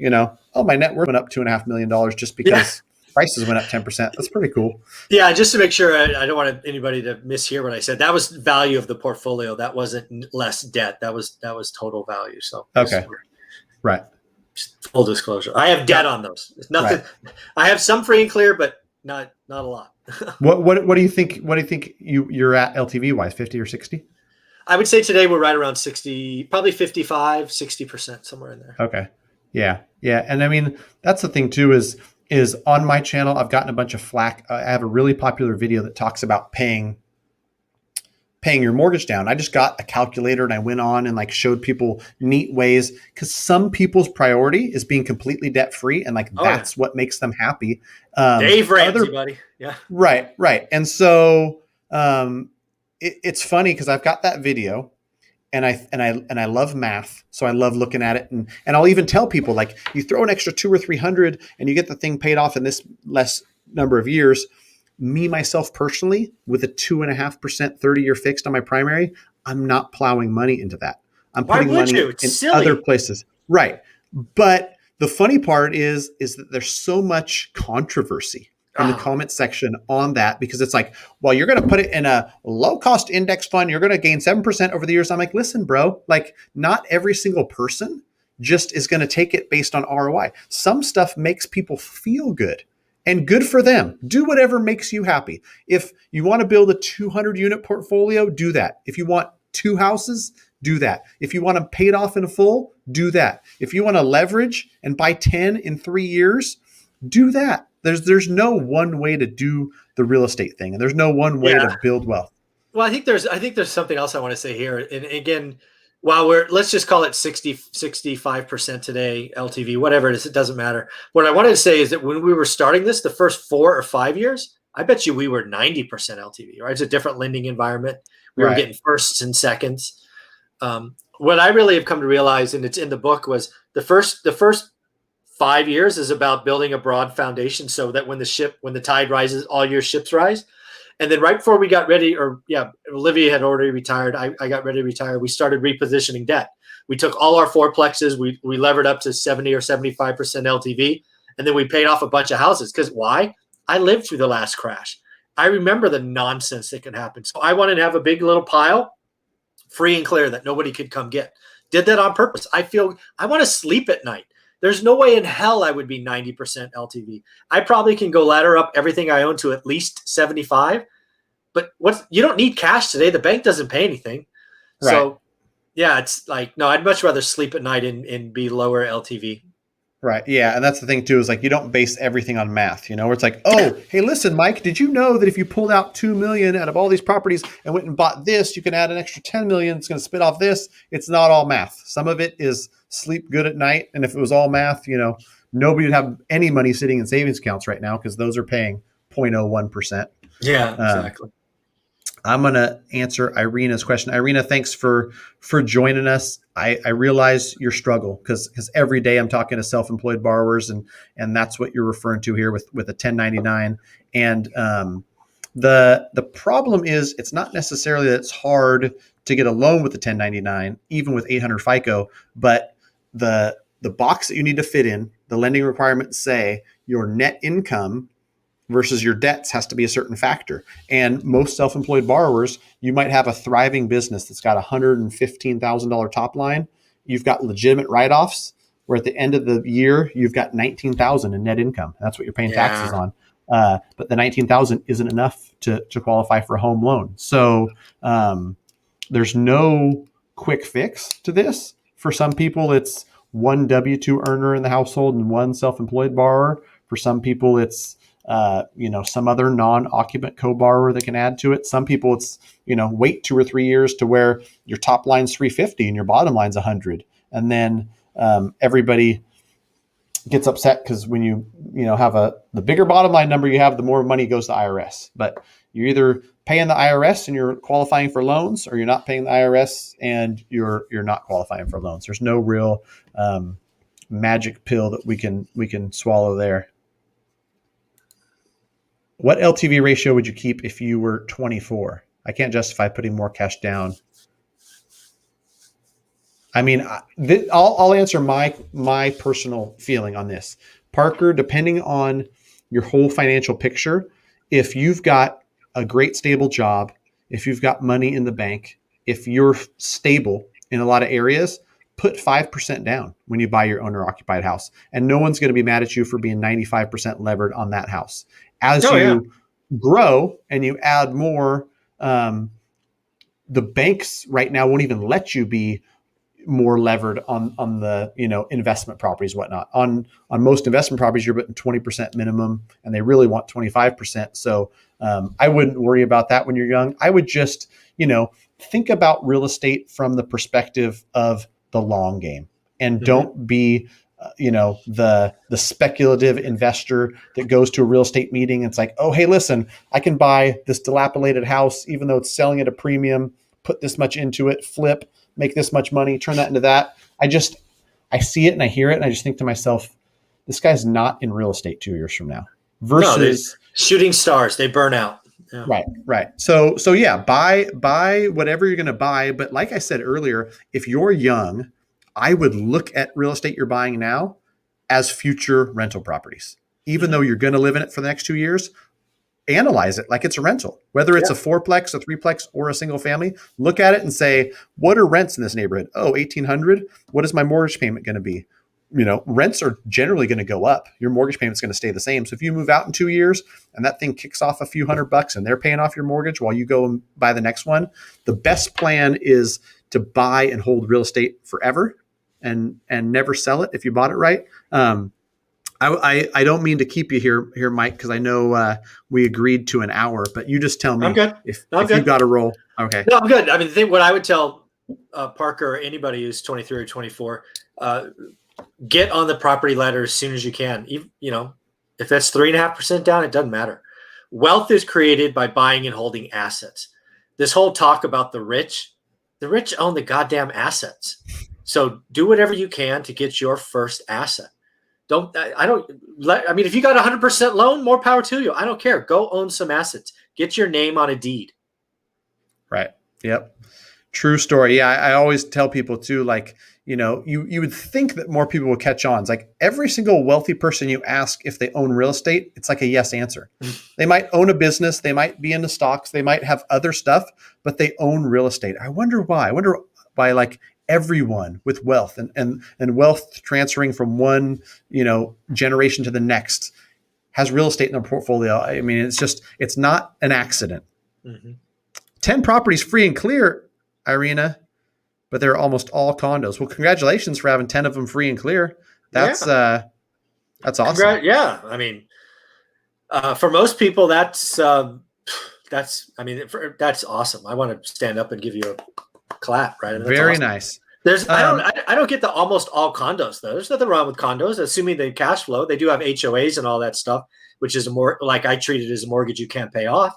oh, my net worth went up $2.5 million just Yeah. because prices went up 10%. That's pretty cool. Yeah, just to make sure, I don't want anybody to mishear what I said. That was value of the portfolio. That wasn't less debt. That was total value. So just Okay. Right. full disclosure, I have debt Yep. on those. It's nothing. Right. I have some free and clear, but not a lot. What do you think? What do you think you're at LTV wise? 50 or 60? I would say today we're right around 60, probably 55, 60%, somewhere in there. Okay. Yeah. Yeah. And I mean, that's the thing too, is on my channel, I've gotten a bunch of flack. I have a really popular video that talks about paying your mortgage down. I just got a calculator and I went on and like showed people neat ways, because some people's priority is being completely debt free, and like Oh yeah, that's what makes them happy. Dave Ramsey, Other buddy. Yeah. Right, right. And so it's funny because I've got that video, and I love math, so I love looking at it, and I'll even tell people, like, you throw an extra 2 or 300 and you get the thing paid off in this less number of years. Me myself personally, with a 2.5% 30-year fixed on my primary, I'm not plowing money into that. I'm Why putting would you? money It's in other silly. places. Right. But the funny part is that there's so much controversy in the Oh, comment section on that, because it's like, well, you're going to put it in a low cost index fund, you're going to gain 7% over the years. I'm like, listen, bro, like, not every single person just is going to take it based on ROI. Some stuff makes people feel good, and good for them. Do whatever makes you happy. If you want to build a 200 unit portfolio, do that. If you want two houses, do that. If you want to pay it off in full, do that. If you want to leverage and buy 10 in 3 years, do that. There's no one way to do the real estate thing, and there's no one way yeah. to build wealth. Well, I think there's something else I want to say here. And again, while let's just call it 65% today, LTV, whatever it is, it doesn't matter. What I wanted to say is that when we were starting this, the first 4 or 5 years, I bet you we were 90% LTV, right? It's a different lending environment. We were Right. getting firsts and seconds. What I really have come to realize, and it's in the book, was the first 5 years is about building a broad foundation so that when the tide rises, all your ships rise. And then right before we got ready, or yeah, Olivia had already retired. I got ready to retire. We started repositioning debt. We took all our fourplexes. We levered up to 70 or 75% LTV, and then we paid off a bunch of houses. Because why? I lived through the last crash. I remember the nonsense that could happen. So I wanted to have a big little pile, free and clear, that nobody could come get. Did that on purpose. I want to sleep at night. There's no way in hell I would be 90% LTV. I probably can go ladder up everything I own to at least 75. But you don't need cash today. The bank doesn't pay anything. Right. So yeah, it's like, no, I'd much rather sleep at night and be lower LTV. Right. Yeah. And that's the thing too, is like, you don't base everything on math, where it's like, Yeah. oh, hey, listen, Mike, did you know that if you pulled out 2 million out of all these properties and went and bought this, you can add an extra 10 million. It's going to spit off this. It's not all math. Some of it is sleep good at night. And if it was all math, nobody would have any money sitting in savings accounts right now, because those are paying 0.01%. Yeah, Um, exactly. I'm going to answer Irina's question. Irina, thanks for joining us. I realize your struggle, because every day I'm talking to self-employed borrowers, and that's what you're referring to here with a 1099. And the problem is, it's not necessarily that it's hard to get a loan with the 1099, even with 800 FICO, but the box that you need to fit in, the lending requirements say your net income versus your debts has to be a certain factor. And most self-employed borrowers, you might have a thriving business that's got $115,000 top line. You've got legitimate write-offs, where at the end of the year, you've got 19,000 in net income. That's what you're paying taxes Yeah. on. But the 19,000 isn't enough to qualify for a home loan. So there's no quick fix to this. For some people, it's one W-2 earner in the household and one self-employed borrower. For some people, it's some other non-occupant co-borrower that can add to it. Some people, it's wait 2 or 3 years to where your top line's 350 and your bottom line's 100, and then everybody gets upset because when you have the bigger bottom line number you have, the more money goes to IRS. But You're either paying the IRS and you're qualifying for loans, or you're not paying the IRS and you're not qualifying for loans. There's no real magic pill that we can swallow there. What LTV ratio would you keep if you were 24? I can't justify putting more cash down. I mean, I'll answer my personal feeling on this. Parker, depending on your whole financial picture, if you've got a great stable job, if you've got money in the bank, if you're stable in a lot of areas, put 5% down when you buy your owner occupied house. And no one's going to be mad at you for being 95% levered on that house. As Oh yeah. you grow and you add more, the banks right now won't even let you be more levered on the investment properties, whatnot. On most investment properties, you're putting 20% minimum, and they really want 25%. So I wouldn't worry about that when you're young. I would just think about real estate from the perspective of the long game, and don't be the speculative investor that goes to a real estate meeting and it's like, oh hey, listen, I can buy this dilapidated house even though it's selling at a premium, put this much into it, flip, make this much money, turn that into that. I see it and I hear it and I just think to myself, this guy's not in real estate 2 years from now. No, they Versus shooting stars, they burn out. Yeah. right. So yeah, buy whatever you're going to buy. But like I said earlier, if you're young, I would look at real estate you're buying now as future rental properties. Even though you're going to live in it for the next 2 years, analyze it like it's a rental, whether it's a fourplex, a threeplex, or a single family. Look at it and say, what are rents in this neighborhood? Oh, 1,800. What is my mortgage payment going to be? Rents are generally going to go up. Your mortgage payment's going to stay the same. So if you move out in 2 years and that thing kicks off a few $100 and they're paying off your mortgage while you go and buy the next one, the best plan is to buy and hold real estate forever and never sell it if you bought it right. I don't mean to keep you here, Mike, because I know we agreed to an hour, but you just tell I'm me good. if No, I'm you've good. got to roll. Okay. No, I'm good. I mean, what I would tell Parker or anybody who's 23 or 24, get on the property ladder as soon as you can. If that's 3.5% down, it doesn't matter. Wealth is created by buying and holding assets. This whole talk about the rich own the goddamn assets. So do whatever you can to get your first asset. If you got 100% loan, more power to you. I don't care. Go own some assets. Get your name on a deed. Right. Yep. True story. Yeah. I always tell people too, like, you would think that more people will catch on. It's like every single wealthy person you ask if they own real estate, it's like a yes answer. They might own a business. They might be into stocks. They might have other stuff, but they own real estate. I wonder why. I wonder why, like, everyone with wealth and wealth transferring from one, generation to the next has real estate in their portfolio. I mean, it's not an accident. 10 properties free and clear, Irina, but they're almost all condos. Well, congratulations for having 10 of them free and clear. That's awesome. Yeah. I mean, for most people, that's awesome. I want to stand up and give you a clap, right? That's Very awesome. nice. I don't get the almost all condos though. There's nothing wrong with condos, assuming they cash flow. They do have HOAs and all that stuff, which is more like I treat it as a mortgage you can't pay off.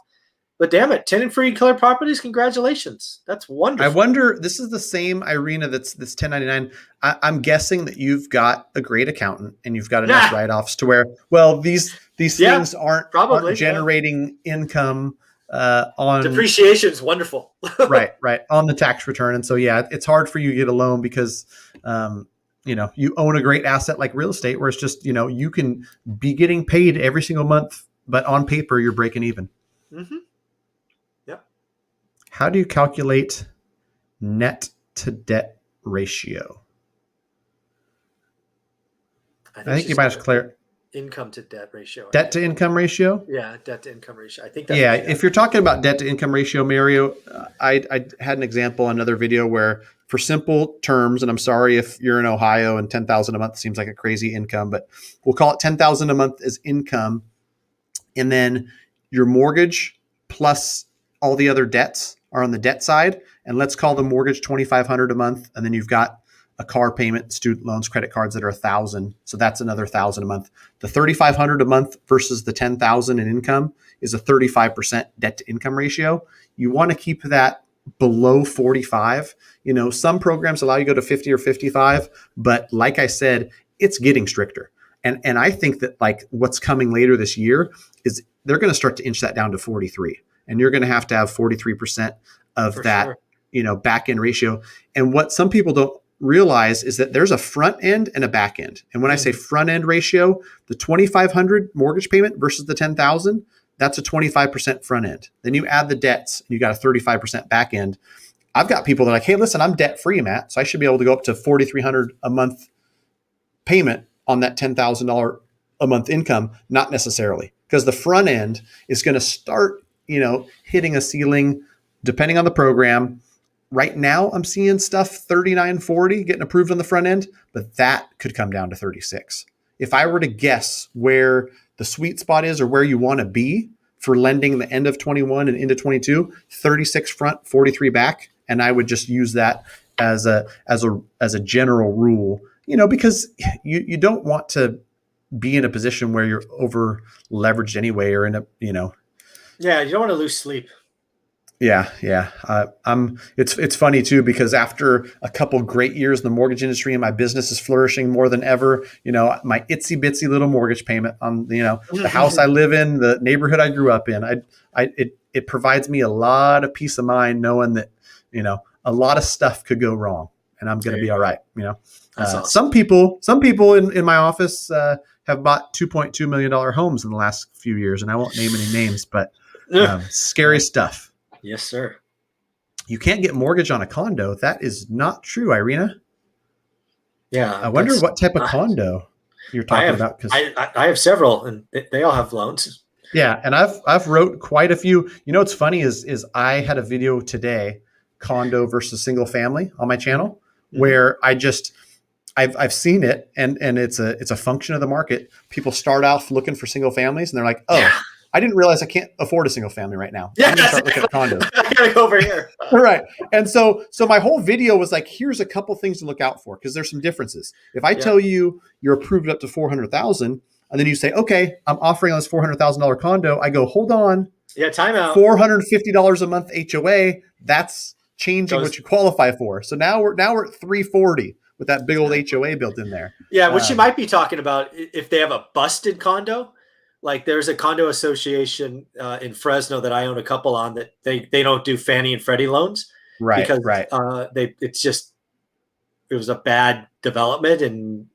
But damn it, tenant free clear properties, congratulations. That's wonderful. I wonder, this is the same Irina that's 1099. I'm guessing that you've got a great accountant and you've got enough write-offs to where, well, these things aren't generating income on depreciation is wonderful. right on the tax return. And so it's hard for you to get a loan because you own a great asset like real estate where it's just you can be getting paid every single month, but on paper you're breaking even. Yep. How do you calculate net to debt ratio? I think you might have to clear income to debt ratio. Debt to income ratio? Yeah, debt to income ratio. I think that's if you're talking about debt to income ratio, Mario, I had an example on another video where for simple terms, and I'm sorry if you're in Ohio and $10,000 a month seems like a crazy income, but we'll call it $10,000 a month as income. And then your mortgage plus all the other debts are on the debt side. And let's call the mortgage $2,500 a month. And then you've got a car payment, student loans, credit cards that are 1,000. So that's another 1,000 a month. The 3,500 a month versus the 10,000 in income is a 35% debt to income ratio. You want to keep that below 45. Some programs allow you to go to 50 or 55, but like I said, it's getting stricter. And I think that like what's coming later this year is they're going to start to inch that down to 43. And you're going to have 43% of For that, sure. back end ratio. And what some people don't realize is that there's a front end and a back end. And when I say front end ratio, the 2,500 mortgage payment versus the 10,000, that's a 25% front end. Then you add the debts, and you got a 35% back end. I've got people that are like, hey, listen, I'm debt free, Matt. So I should be able to go up to 4,300 a month payment on that $10,000 a month income. Not necessarily, because the front end is going to start, hitting a ceiling depending on the program. Right now, I'm seeing stuff 39, 40 getting approved on the front end, but that could come down to 36. If I were to guess where the sweet spot is or where you want to be for lending the end of 21 and into 22, 36 front, 43 back, and I would just use that as a general rule, because you don't want to be in a position where you're over leveraged anyway, or in a, Yeah, you don't want to lose sleep. Yeah. It's funny too, because after a couple great years in the mortgage industry and my business is flourishing more than ever, my itsy bitsy little mortgage payment on, the house I live in, the neighborhood I grew up in, it provides me a lot of peace of mind knowing that, a lot of stuff could go wrong and I'm going to be all right. That's awesome. Some people in my office have bought $2.2 million homes in the last few years, and I won't name any names, but scary stuff. Yes, sir. You can't get mortgage on a condo. That is not true, Irina. Yeah. I wonder what type of condo you're talking about. Because I have several, and they all have loans. Yeah, and I've wrote quite a few. What's funny is I had a video today, condo versus single family, on my channel, where I've seen it, and it's a function of the market. People start off looking for single families, and they're like, oh. Yeah. I didn't realize I can't afford a single family right now. Yeah, I'm going to start looking at condos. I gotta go over here. Right. And so my whole video was like, here's a couple things to look out for, because there's some differences. If I tell you you're approved up to 400,000, and then you say, okay, I'm offering on this $400,000 condo, I go, hold on. Yeah, time out. $450 a month HOA. That's changing what you qualify for. So now we're at 340 with that big old HOA built in there. Yeah, what you might be talking about if they have a busted condo. Like there's a condo association in Fresno that I own a couple on that they don't do Fannie and Freddie loans, right? Because right. It was a bad development, and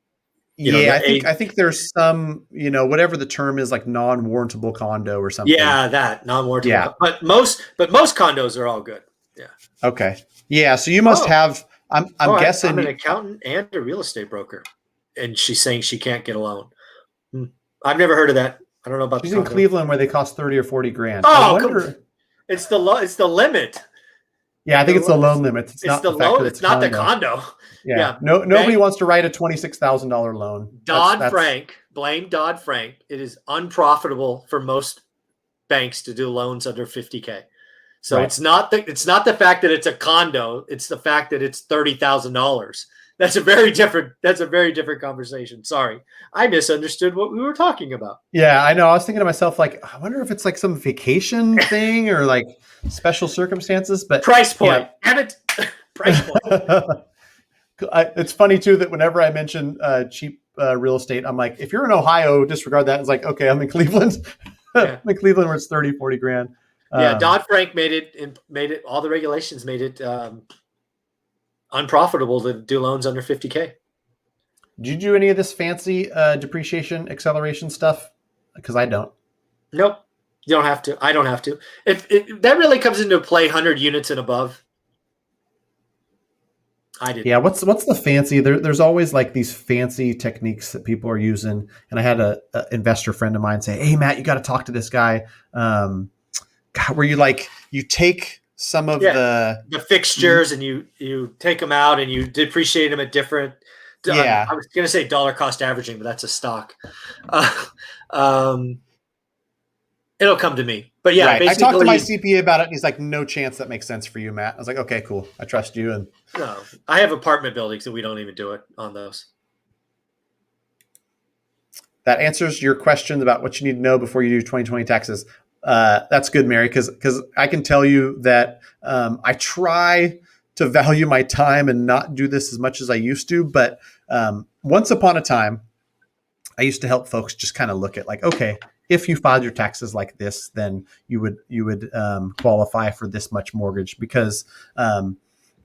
I think there's some, whatever the term is, like non-warrantable condo or something. Yeah, that non-warrantable. Yeah. But most condos are all good. Yeah. Okay. Yeah. So you must have. I'm guessing. I'm an accountant and a real estate broker, and she's saying she can't get a loan. I've never heard of that. I don't know about. She's in Cleveland, where they cost 30 or 40 grand. Oh, I wonder. It's the limit. Yeah, I think it's the loan limit. It's not the loan. It's not the condo. Yeah. Nobody wants to write a $26,000 loan. Dodd-Frank, blame Dodd-Frank. It is unprofitable for most banks to do loans under 50K. So right. It's not the fact that it's a condo. It's the fact that it's $30,000. That's a very different conversation. Sorry. I misunderstood what we were talking about. Yeah, I know. I was thinking to myself, like, I wonder if it's like some vacation thing or like special circumstances, but price point. Damn it. Price point. It's funny too that whenever I mention cheap real estate, I'm like, if you're in Ohio, disregard that. It's like, okay, I'm in Cleveland. Yeah. I'm in Cleveland where it's 30, 40 grand. Yeah, Dodd-Frank made it, all the regulations made it unprofitable to do loans under 50K. Did you do any of this fancy depreciation acceleration stuff? Because I don't. Nope. You don't have to. I don't have to. If that really comes into play 100 units and above. I didn't. Yeah, what's the fancy? There's always like these fancy techniques that people are using. And I had a investor friend of mine say, hey, Matt, you got to talk to this guy. Where you take some of the fixtures and you take them out and you depreciate them at different. Yeah, I was going to say dollar cost averaging, but that's a stock. It'll come to me. But yeah, Right. I talked to my basically, CPA about it, and he's like, "No chance that makes sense for you, Matt." I was like, "Okay, cool. I trust you." And no, I have apartment buildings and we don't even do it on those. that answers your questions about what you need to know before you do 2020 taxes. That's good, Mary, because I can tell you that I try to value my time and not do this as much as I used to. But once upon a time, I used to help folks just kind of look at like, okay, if you filed your taxes like this, then you would qualify for this much mortgage because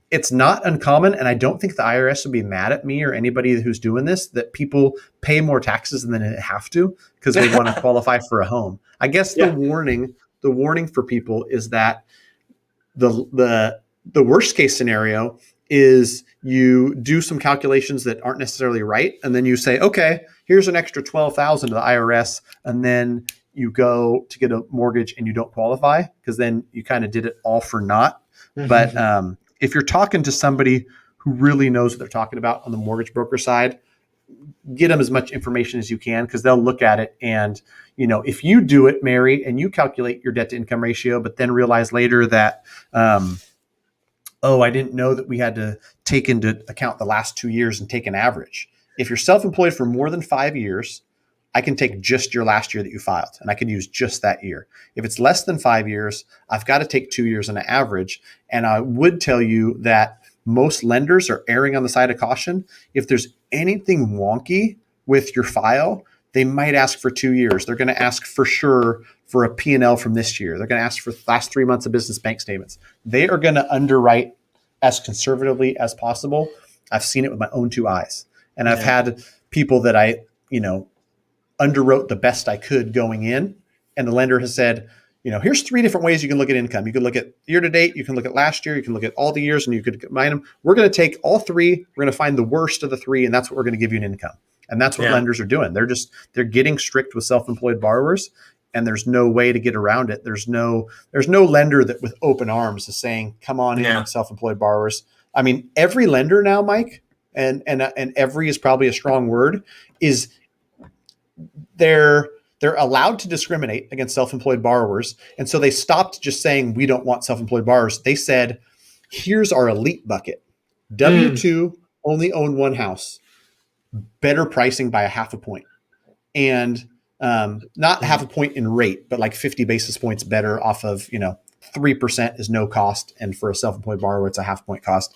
it's not uncommon, and I don't think the IRS would be mad at me or anybody who's doing this, that people pay more taxes than they have to because they want to qualify for a home. I guess Yeah. the warning for people is that the worst case scenario is you do some calculations that aren't necessarily right, and then you say, okay, here's an extra 12,000 to the IRS, and then you go to get a mortgage and you don't qualify because then you kind of did it all for naught. But if you're talking to somebody who really knows what they're talking about on the mortgage broker side, get them as much information as you can because they'll look at it. And, if you do it, Mary, and you calculate your debt to income ratio, but then realize later that, oh, I didn't know that we had to take into account the last 2 years and take an average. If you're self-employed for more than 5 years, I can take just your last year that you filed and I can use just that year. If it's less than 5 years, I've got to take 2 years on an average. And I would tell you that most lenders are erring on the side of caution. If there's anything wonky with your file, they might ask for 2 years. They're going to ask for sure for a P&L from this year. They're going to ask for the last 3 months of business bank statements. They are going to underwrite as conservatively as possible. I've seen it with my own two eyes. And I've had people that I, underwrote the best I could going in. And the lender has said, here's 3 different ways you can look at income. You can look at year to date, you can look at last year, you can look at all the years, and you could combine them. We're going to take all 3. We're going to find the worst of the 3, and that's what we're going to give you an income. And that's what lenders are doing. They're getting strict with self-employed borrowers, and there's no way to get around it. There's no lender that with open arms is saying, come on in, self-employed borrowers. I mean, every lender now, Mike, and every is probably a strong word, is they're allowed to discriminate against self-employed borrowers. And so they stopped just saying, we don't want self-employed borrowers. They said, here's our elite bucket. W-2, only own one house, better pricing by a half a point. And not half a point in rate, but like 50 basis points better off of, 3% is no cost. And for a self-employed borrower, it's a half point cost.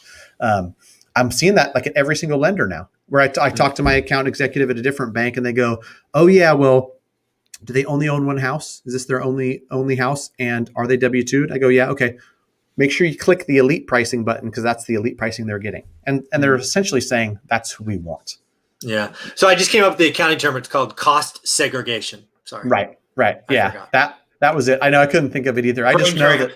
I'm seeing that like at every single lender now, where I talk to my account executive at a different bank and they go, oh yeah, well, do they only own one house? Is this their only house? And are they W-2'd? I go, yeah, okay. Make sure you click the elite pricing button because that's the elite pricing they're getting. And they're essentially saying that's who we want. Yeah. So I just came up with the accounting term. It's called cost segregation. Sorry. Right. Yeah. That was it. I know I couldn't think of it either. I just know that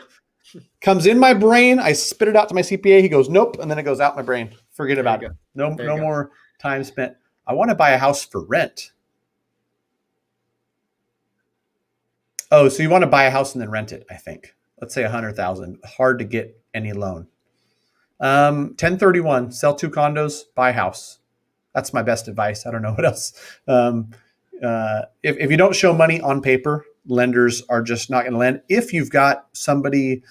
comes in my brain. I spit it out to my CPA. He goes, nope. And then it goes out my brain. Forget about it. No more time spent. I want to buy a house for rent. Oh, so you want to buy a house and then rent it, I think. Let's say 100,000. Hard to get any loan. 1031, sell 2 condos, buy a house. That's my best advice. I don't know what else. If you don't show money on paper, lenders are just not going to lend. If you've got somebody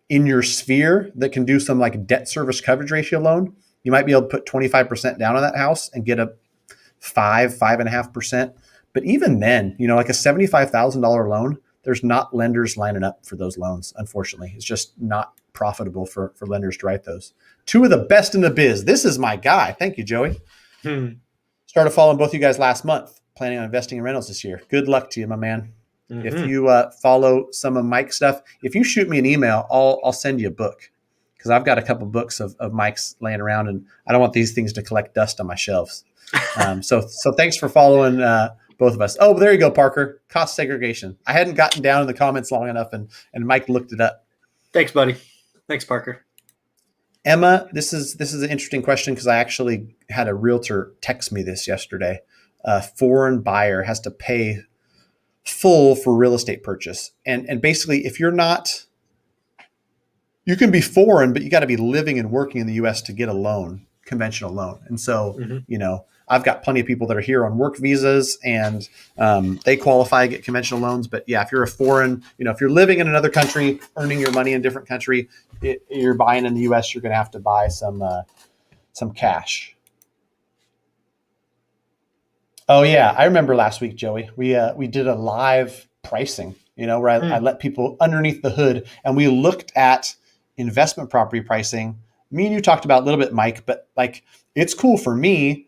in your sphere that can do some like debt service coverage ratio loan, you might be able to put 25% down on that house and get a 5.5%. But even then, like a $75,000 loan, there's not lenders lining up for those loans. Unfortunately, it's just not profitable for lenders to write those. 2 of the best in the biz. This is my guy. Thank you, Joey. Started following both you guys last month. Planning on investing in rentals this year. Good luck to you, my man. If you follow some of Mike's stuff, if you shoot me an email, I'll send you a book because I've got a couple books of Mike's laying around, and I don't want these things to collect dust on my shelves. So thanks for following both of us. Oh, there you go, Parker. Cost segregation. I hadn't gotten down in the comments long enough, and Mike looked it up. Thanks, buddy. Thanks, Parker. Emma, this is an interesting question because I actually had a realtor text me this yesterday. A foreign buyer has to pay full for real estate purchase. And basically, if you're not, you can be foreign, but you got to be living and working in the U.S. to get a loan, conventional loan. And so, I've got plenty of people that are here on work visas, and they qualify, get conventional loans. But yeah, if you're a foreign, if you're living in another country, earning your money in a different country, you're buying in the U.S., you're going to have to buy some cash. Oh yeah, I remember last week, Joey. We did a live pricing, where I Mm. let people underneath the hood, and we looked at investment property pricing. Me and you talked about a little bit, Mike, but like it's cool for me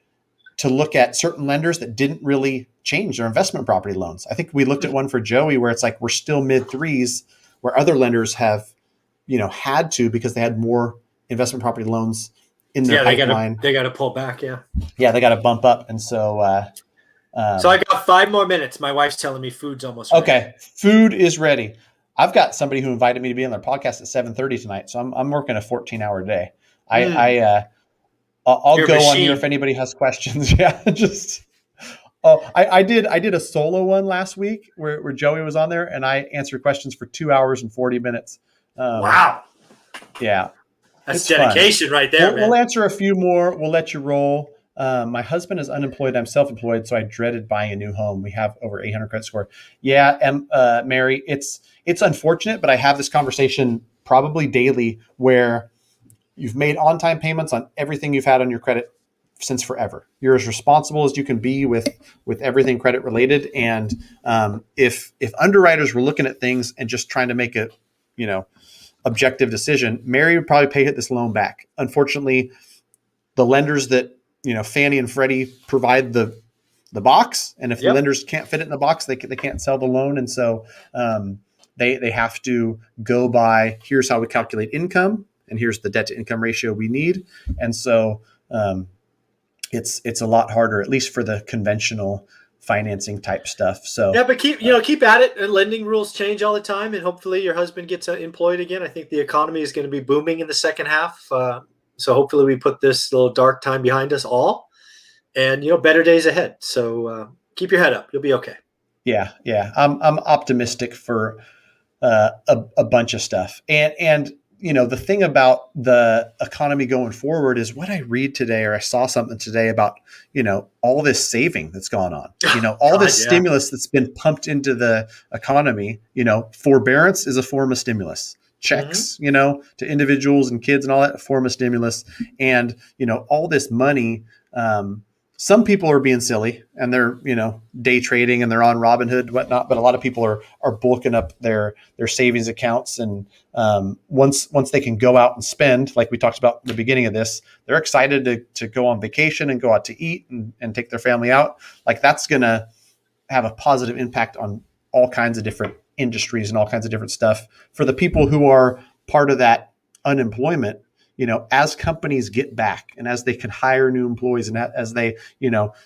to look at certain lenders that didn't really change their investment property loans. I think we looked at one for Joey where it's like we're still mid threes, where other lenders have, had to because they had more investment property loans in their Yeah, they gotta pipeline. they gotta pull back. Yeah. Yeah, they got to bump up, and so. So I Um, got 5 more minutes. My wife's telling me food's almost ready. Okay, food is ready. I've got somebody who invited me to be on their podcast at 7:30 tonight, so I'm working a 14-hour day. I, Mm. I I'll You're a go on here if machine. anybody has questions. Yeah, just I did a solo one last week where Joey was on there, and I answered questions for 2 hours and 40 minutes. Um, Wow. yeah, That's it's fun. dedication right there, We'll man. answer a few more. We'll let you roll. My husband is unemployed. I'm self-employed, so I dreaded buying a new home. We have over 800 credit score. Yeah, Mary, it's unfortunate, but I have this conversation probably daily where you've made on-time payments on everything you've had on your credit since forever. You're as responsible as you can be with everything credit related. And if underwriters were looking at things and just trying to make a you know objective decision, Mary would probably pay this loan back. Unfortunately, the lenders that Fannie and Freddie provide the box, and if the Yep. lenders can't fit it in the box, they can't sell the loan, and so they have to go by here's how we calculate income, and here's the debt to income ratio we need, and so um, it's a lot harder, at least for the conventional financing type stuff. Yeah, So but keep at it. And lending rules change all the time, and hopefully your husband gets employed again. I think the economy is going to be booming in the second half. So hopefully we put this little dark time behind us all, and better days ahead. So keep your head up. You'll be okay. yeah, I'm optimistic for a bunch of stuff. And the thing about the economy going forward is what I read today, or I saw something today about all this saving that's gone on. All God, this yeah. stimulus that's been pumped into the economy. Forbearance is a form of stimulus. Hmm. Checks, to individuals and kids and all that, a form of stimulus. And all this money. Some people are being silly and they're day trading and they're on Robinhood and whatnot, but a lot of people are bulking up their savings accounts, and once they can go out and spend, like we talked about in the beginning of this, they're excited to go on vacation and go out to eat and take their family out. Like that's gonna have a positive impact on all kinds of different industries and all kinds of different stuff. For the people who are part of that unemployment, as companies get back and as they can hire new employees and as they,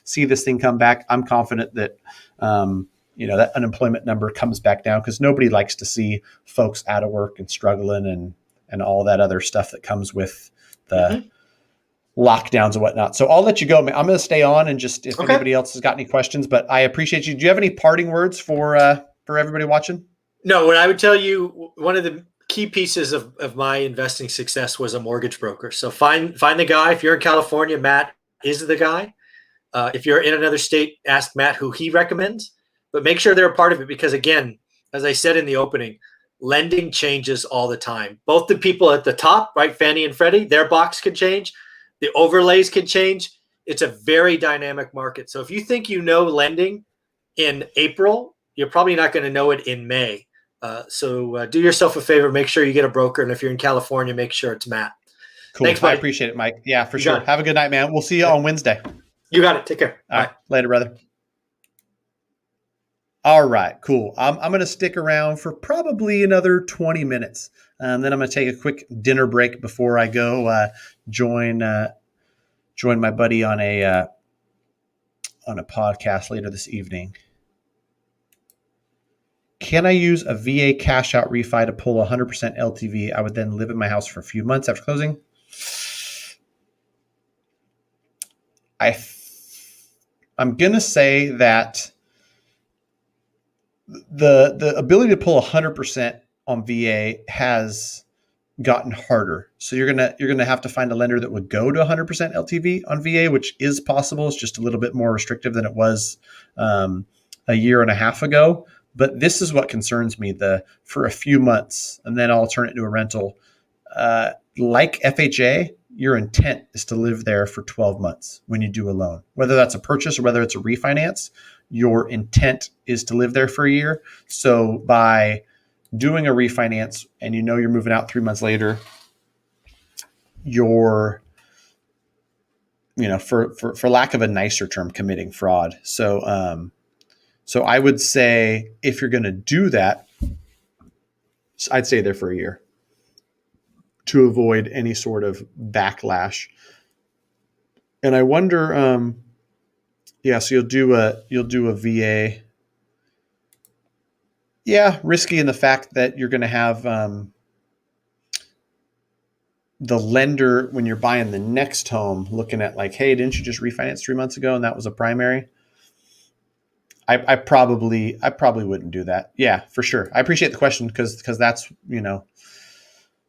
see this thing come back, I'm confident that, that unemployment number comes back down, because nobody likes to see folks out of work and struggling and all that other stuff that comes with the Hmm. lockdowns and whatnot. So I'll let you go. I'm going to stay on and just if Okay. anybody else has got any questions, but I appreciate you. Do you have any parting words for everybody watching? No, what I would tell you, one of the key pieces of my investing success was a mortgage broker. So find the guy. If you're in California, Matt is the guy. If you're in another state, ask Matt who he recommends, but make sure they're a part of it, because again, as I said in the opening, lending changes all the time. Both the people at the top, right, Fannie and Freddie, their box could change. The overlays could change. It's a very dynamic market. So if you think you know lending in April, you're probably not going to know it in May. So do yourself a favor, make sure you get a broker. And if you're in California, make sure it's Matt. Cool. Thanks, I buddy. appreciate it, Mike. Yeah, for You got sure. it. Have a good night, man. We'll see you on Wednesday. You got it. Take care. All right. Bye. Later, brother. All right, cool. I'm going to stick around for probably another 20 minutes. Then I'm going to take a quick dinner break before I go join my buddy on a podcast later this evening. Can I use a VA cash out refi to pull 100% LTV? I would then live in my house for a few months after closing. I'm going to say that the ability to pull 100% on VA has gotten harder. So you're gonna have to find a lender that would go to 100% LTV on VA, which is possible. It's just a little bit more restrictive than it was a year and a half ago. But this is what concerns me: the for a few months, and then I'll turn it into a rental. Like FHA, your intent is to live there for 12 months when you do a loan, whether that's a purchase or whether it's a refinance. Your intent is to live there for a year. So by doing a refinance and you're moving out 3 months later, you're, for lack of a nicer term, committing fraud. So I would say if you're going to do that, I'd stay there for a year to avoid any sort of backlash. And I wonder, so you'll do a VA. Yeah, risky in the fact that you're going to have the lender when you're buying the next home looking at like, hey, didn't you just refinance 3 months ago and that was a primary? I probably wouldn't do that. Yeah, for sure. I appreciate the question because that's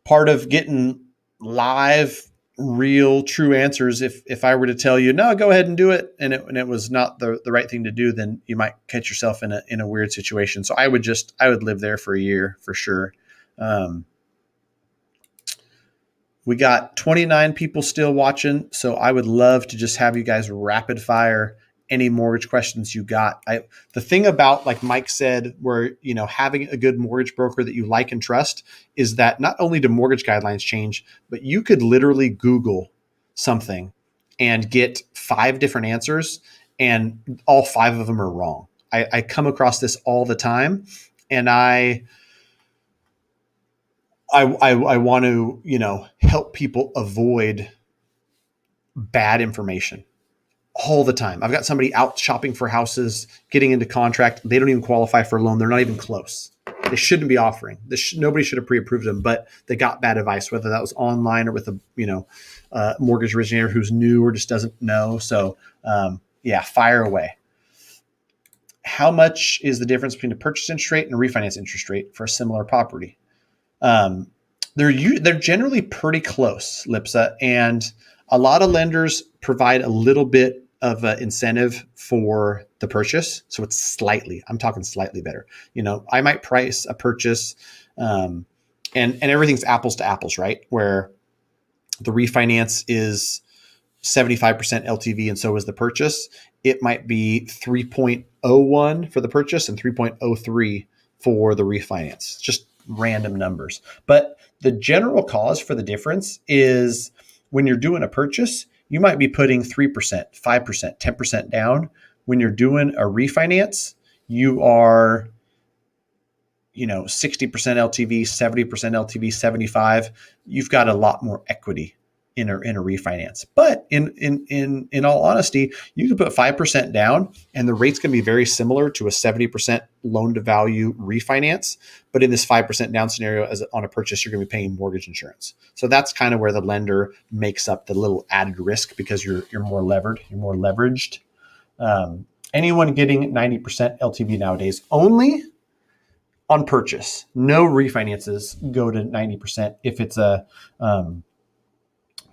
part of getting live, real, true answers. If I were to tell you no, go ahead and do it, and it was not the right thing to do, then you might catch yourself in a weird situation. So I would live there for a year for sure. We got 29 people still watching, so I would love to just have you guys rapid fire any mortgage questions you got. The thing about, like Mike said, where having a good mortgage broker that you like and trust is that not only do mortgage guidelines change, but you could literally Google something and get 5 different answers, and all 5 of them are wrong. I come across this all the time, and I want to, help people avoid bad information all the time. I've got somebody out shopping for houses, getting into contract. They don't even qualify for a loan. They're not even close. They shouldn't be offering. Nobody should have pre-approved them, but they got bad advice, whether that was online or with a mortgage originator who's new or just doesn't know. So fire away. How much is the difference between a purchase interest rate and a refinance interest rate for a similar property? They're generally pretty close, Lipsa, and a lot of lenders provide a little bit of an incentive for the purchase, so I'm talking slightly better. I might price a purchase, and everything's apples to apples, right? Where the refinance is 75% LTV, and so is the purchase. It might be 3.01 for the purchase and 3.03 for the refinance. Just random numbers. But the general cause for the difference is when you're doing a purchase, you might be putting 3%, 5%, 10% down. When you're doing a refinance, you are 60% LTV, 70% LTV, 75. You've got a lot more equity in a refinance. But in all honesty, you can put 5% down and the rate's going to be very similar to a 70% loan to value refinance. But in this 5% down scenario, as on a purchase, you're going to be paying mortgage insurance. So that's kind of where the lender makes up the little added risk because you're more levered, you're more leveraged. Anyone getting 90% LTV nowadays only on purchase. No refinances go to 90% if it's a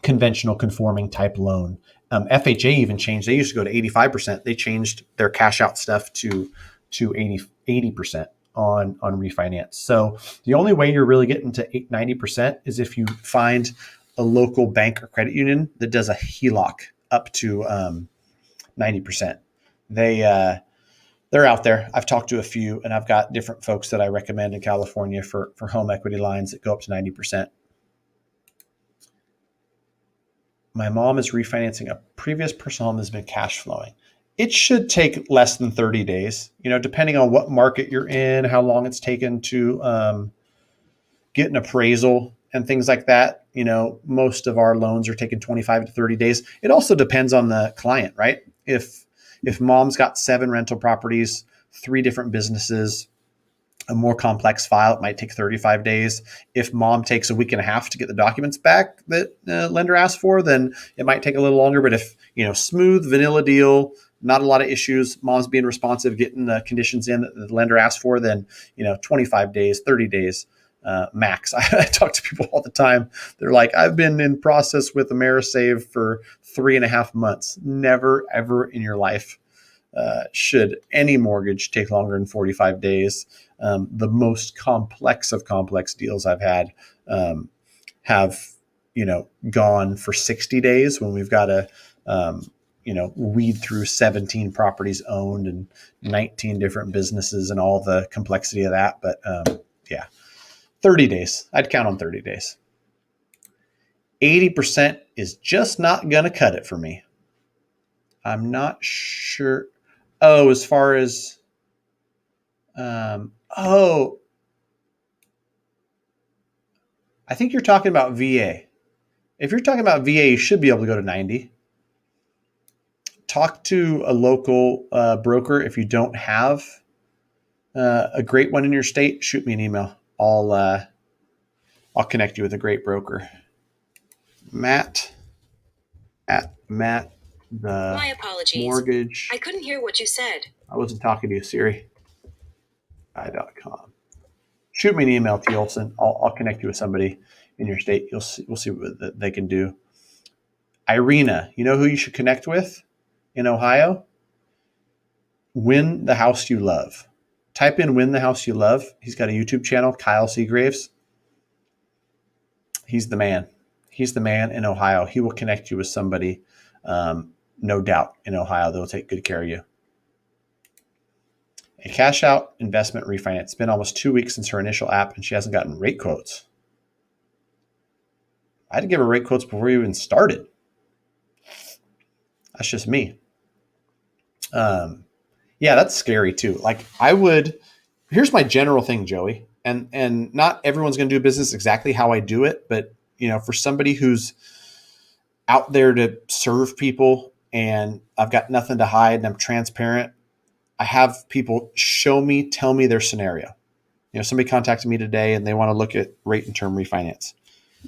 conventional conforming type loan. FHA even changed. They used to go to 85%. They changed their cash out stuff to 80% on refinance. So the only way you're really getting to 90% is if you find a local bank or credit union that does a HELOC up to 90%. They're out there. I've talked to a few, and I've got different folks that I recommend in California for home equity lines that go up to 90%. My mom is refinancing a previous personal home that's been cash flowing. It should take less than 30 days, depending on what market you're in, how long it's taken to get an appraisal and things like that. Most of our loans are taking 25 to 30 days. It also depends on the client, right? If mom's got 7 rental properties, 3 different businesses, a more complex file, it might take 35 days. If mom takes a week and a half to get the documents back that lender asked for, then it might take a little longer. But if, smooth vanilla deal, not a lot of issues, mom's being responsive, getting the conditions in that the lender asked for, then, 25 days, 30 days, max. I talk to people all the time. They're like, I've been in process with Amerisave for 3.5 months. Never, ever in your life should any mortgage take longer than 45 days. The most complex of complex deals I've had have, gone for 60 days when we've got to, weed through 17 properties owned and 19 different businesses and all the complexity of that. But yeah, 30 days. I'd count on 30 days. 80% is just not going to cut it for me. I'm not sure. Oh, as far as, I think you're talking about VA. If you're talking about VA, you should be able to go to 90. Talk to a local broker. If you don't have a great one in your state, shoot me an email. I'll connect you with a great broker. Matt, the My apologies. mortgage. I couldn't hear what you said. I wasn't talking to you, Siri. I.com. Shoot me an email, T. Olson. I'll connect you with somebody in your state. We'll see what they can do. Irina, you know who you should connect with in Ohio? Win the House You Love. Type in Win the House You Love. He's got a YouTube channel, Kyle Seagraves. He's the man. He's the man in Ohio. He will connect you with somebody, no doubt, in Ohio that will take good care of you. A cash out investment refinance. It's been almost 2 weeks since her initial app, and she hasn't gotten rate quotes. I had to give her rate quotes before we even started. That's just me. Yeah, that's scary too. Like here's my general thing, Joey, and not everyone's going to do business exactly how I do it, but for somebody who's out there to serve people and I've got nothing to hide and I'm transparent, I have people tell me their scenario. Somebody contacted me today and they want to look at rate and term refinance.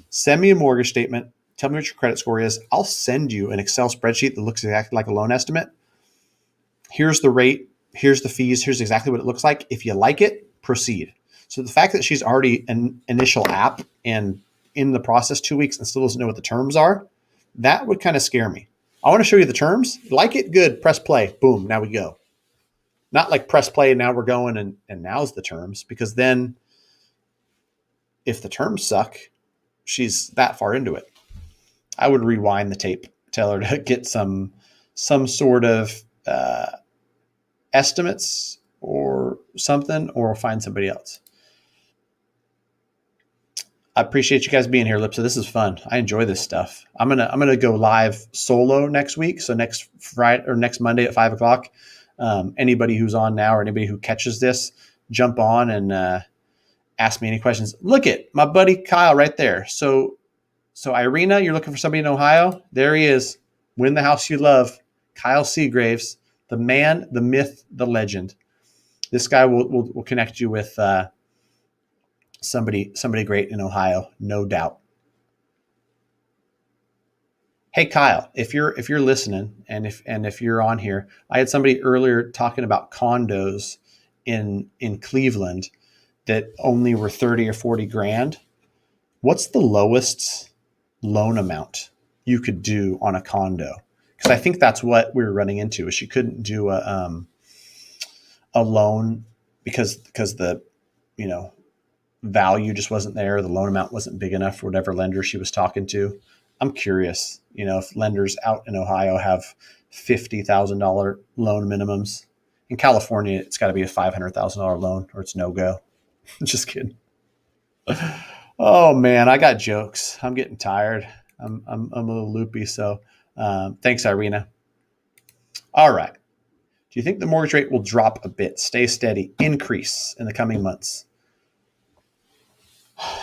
Send me a mortgage statement. Tell me what your credit score is. I'll send you an Excel spreadsheet that looks exactly like a loan estimate. Here's the rate. Here's the fees. Here's exactly what it looks like. If you like it, proceed. So the fact that she's already an initial app and in the process 2 weeks and still doesn't know what the terms are, that would kind of scare me. I want to show you the terms. Like it? Good. Press play. Boom. Now we go. Not like press play. Now we're going and now's the terms, because then if the terms suck, she's that far into it. I would rewind the tape, tell her to get some sort of estimates or something, or find somebody else. I appreciate you guys being here, Lipsa. This is fun. I enjoy this stuff. I'm gonna go live solo next week. So next Friday or next Monday at 5:00. Anybody who's on now or anybody who catches this, jump on and ask me any questions. Look at my buddy Kyle right there. So Irina, you're looking for somebody in Ohio? There he is. Win the House You Love. Kyle Seagraves, the man, the myth, the legend. This guy will connect you with somebody great in Ohio, no doubt. Hey Kyle, if you're listening and if you're on here, I had somebody earlier talking about condos in Cleveland that only were 30 or 40 grand. What's the lowest loan amount you could do on a condo? Because I think that's what we were running into, is she couldn't do a loan because the value just wasn't there. The loan amount wasn't big enough for whatever lender she was talking to. I'm curious, if lenders out in Ohio have $50,000 loan minimums. In California, it's got to be a $500,000 loan or it's no go. Just kidding. Oh man, I got jokes. I'm getting tired. I'm a little loopy. So thanks, Irina. All right. Do you think the mortgage rate will drop a bit, stay steady, increase in the coming months?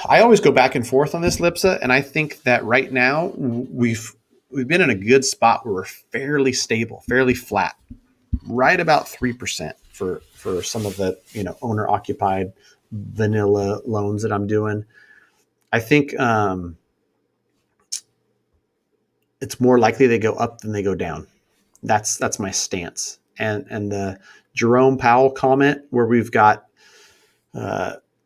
I always go back and forth on this, Lipsa, and I think that right now we've been in a good spot where we're fairly stable, fairly flat, right about 3% for some of the owner occupied vanilla loans that I'm doing. I think it's more likely they go up than they go down. That's my stance. And the Jerome Powell comment where we've got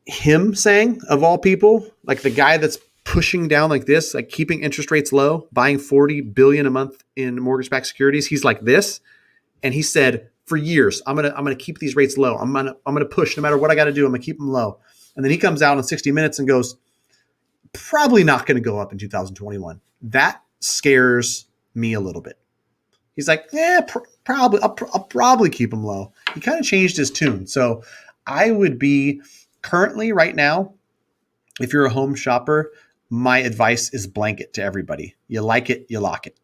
him saying, of all people, like the guy that's pushing down like this, like keeping interest rates low, buying 40 billion a month in mortgage-backed securities, he's like this. And he said, for years, I'm gonna keep these rates low. I'm gonna push no matter what I got to do. I'm gonna keep them low. And then he comes out in 60 Minutes and goes, probably not going to go up in 2021. That scares me a little bit. He's like, yeah, probably. I'll probably keep them low. He kind of changed his tune. So I would be currently right now, if you're a home shopper, my advice is blanket to everybody. You like it, you lock it.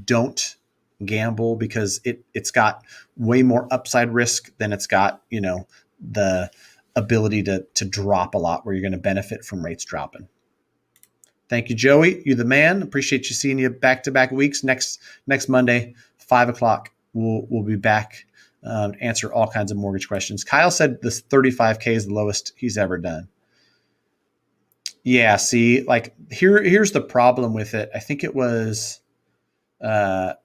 Don't gamble because it's got way more upside risk than it's got, the ability to drop a lot where you're going to benefit from rates dropping. Thank you, Joey. You're the man. Appreciate you seeing you back-to-back weeks. Next Monday, 5:00. We'll be back. Answer all kinds of mortgage questions. Kyle said this 35K is the lowest he's ever done. Yeah, see, like here's the problem with it. I think it was Irina.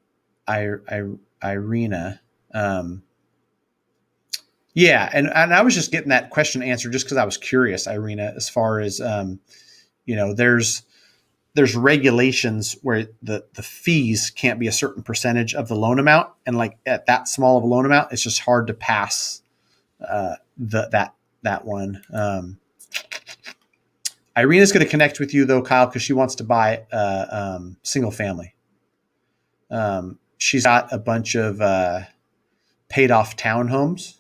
Yeah, and I was just getting that question answered just because I was curious, Irina, as far as there's regulations where the fees can't be a certain percentage of the loan amount, and like at that small of a loan amount, it's just hard to pass that one. Irina's going to connect with you though, Kyle, because she wants to buy single family. She's got a bunch of paid off townhomes,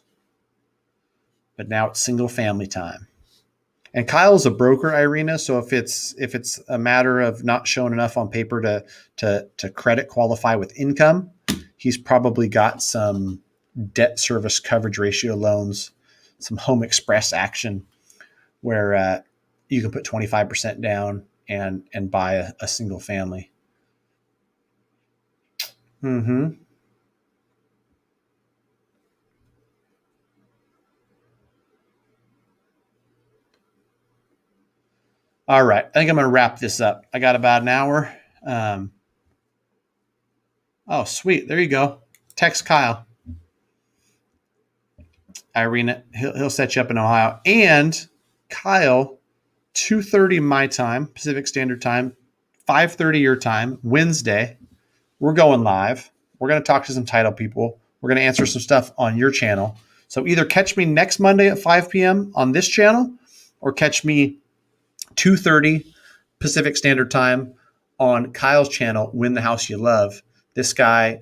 but now it's single family time. And Kyle's a broker, Irina. So if it's a matter of not showing enough on paper to credit qualify with income, he's probably got some debt service coverage ratio loans, some Home Express action where you can put 25% down and buy a single family. Mm-hmm. All right. I think I'm going to wrap this up. I got about an hour. Oh, sweet. There you go. Text Kyle. Irina, he'll set you up in Ohio. And Kyle, 2:30 my time, Pacific Standard Time, 5:30 your time, Wednesday. We're going live. We're going to talk to some title people. We're going to answer some stuff on your channel. So either catch me next Monday at 5 p.m. on this channel or catch me 2:30 Pacific Standard Time on Kyle's channel, Win the House You Love. This guy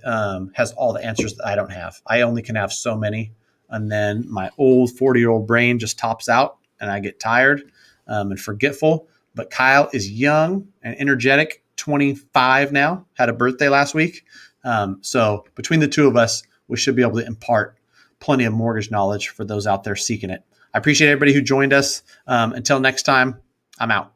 has all the answers that I don't have. I only can have so many. And then my old 40-year-old brain just tops out and I get tired and forgetful. But Kyle is young and energetic, 25 now, had a birthday last week. So between the two of us, we should be able to impart plenty of mortgage knowledge for those out there seeking it. I appreciate everybody who joined us. Until next time, I'm out.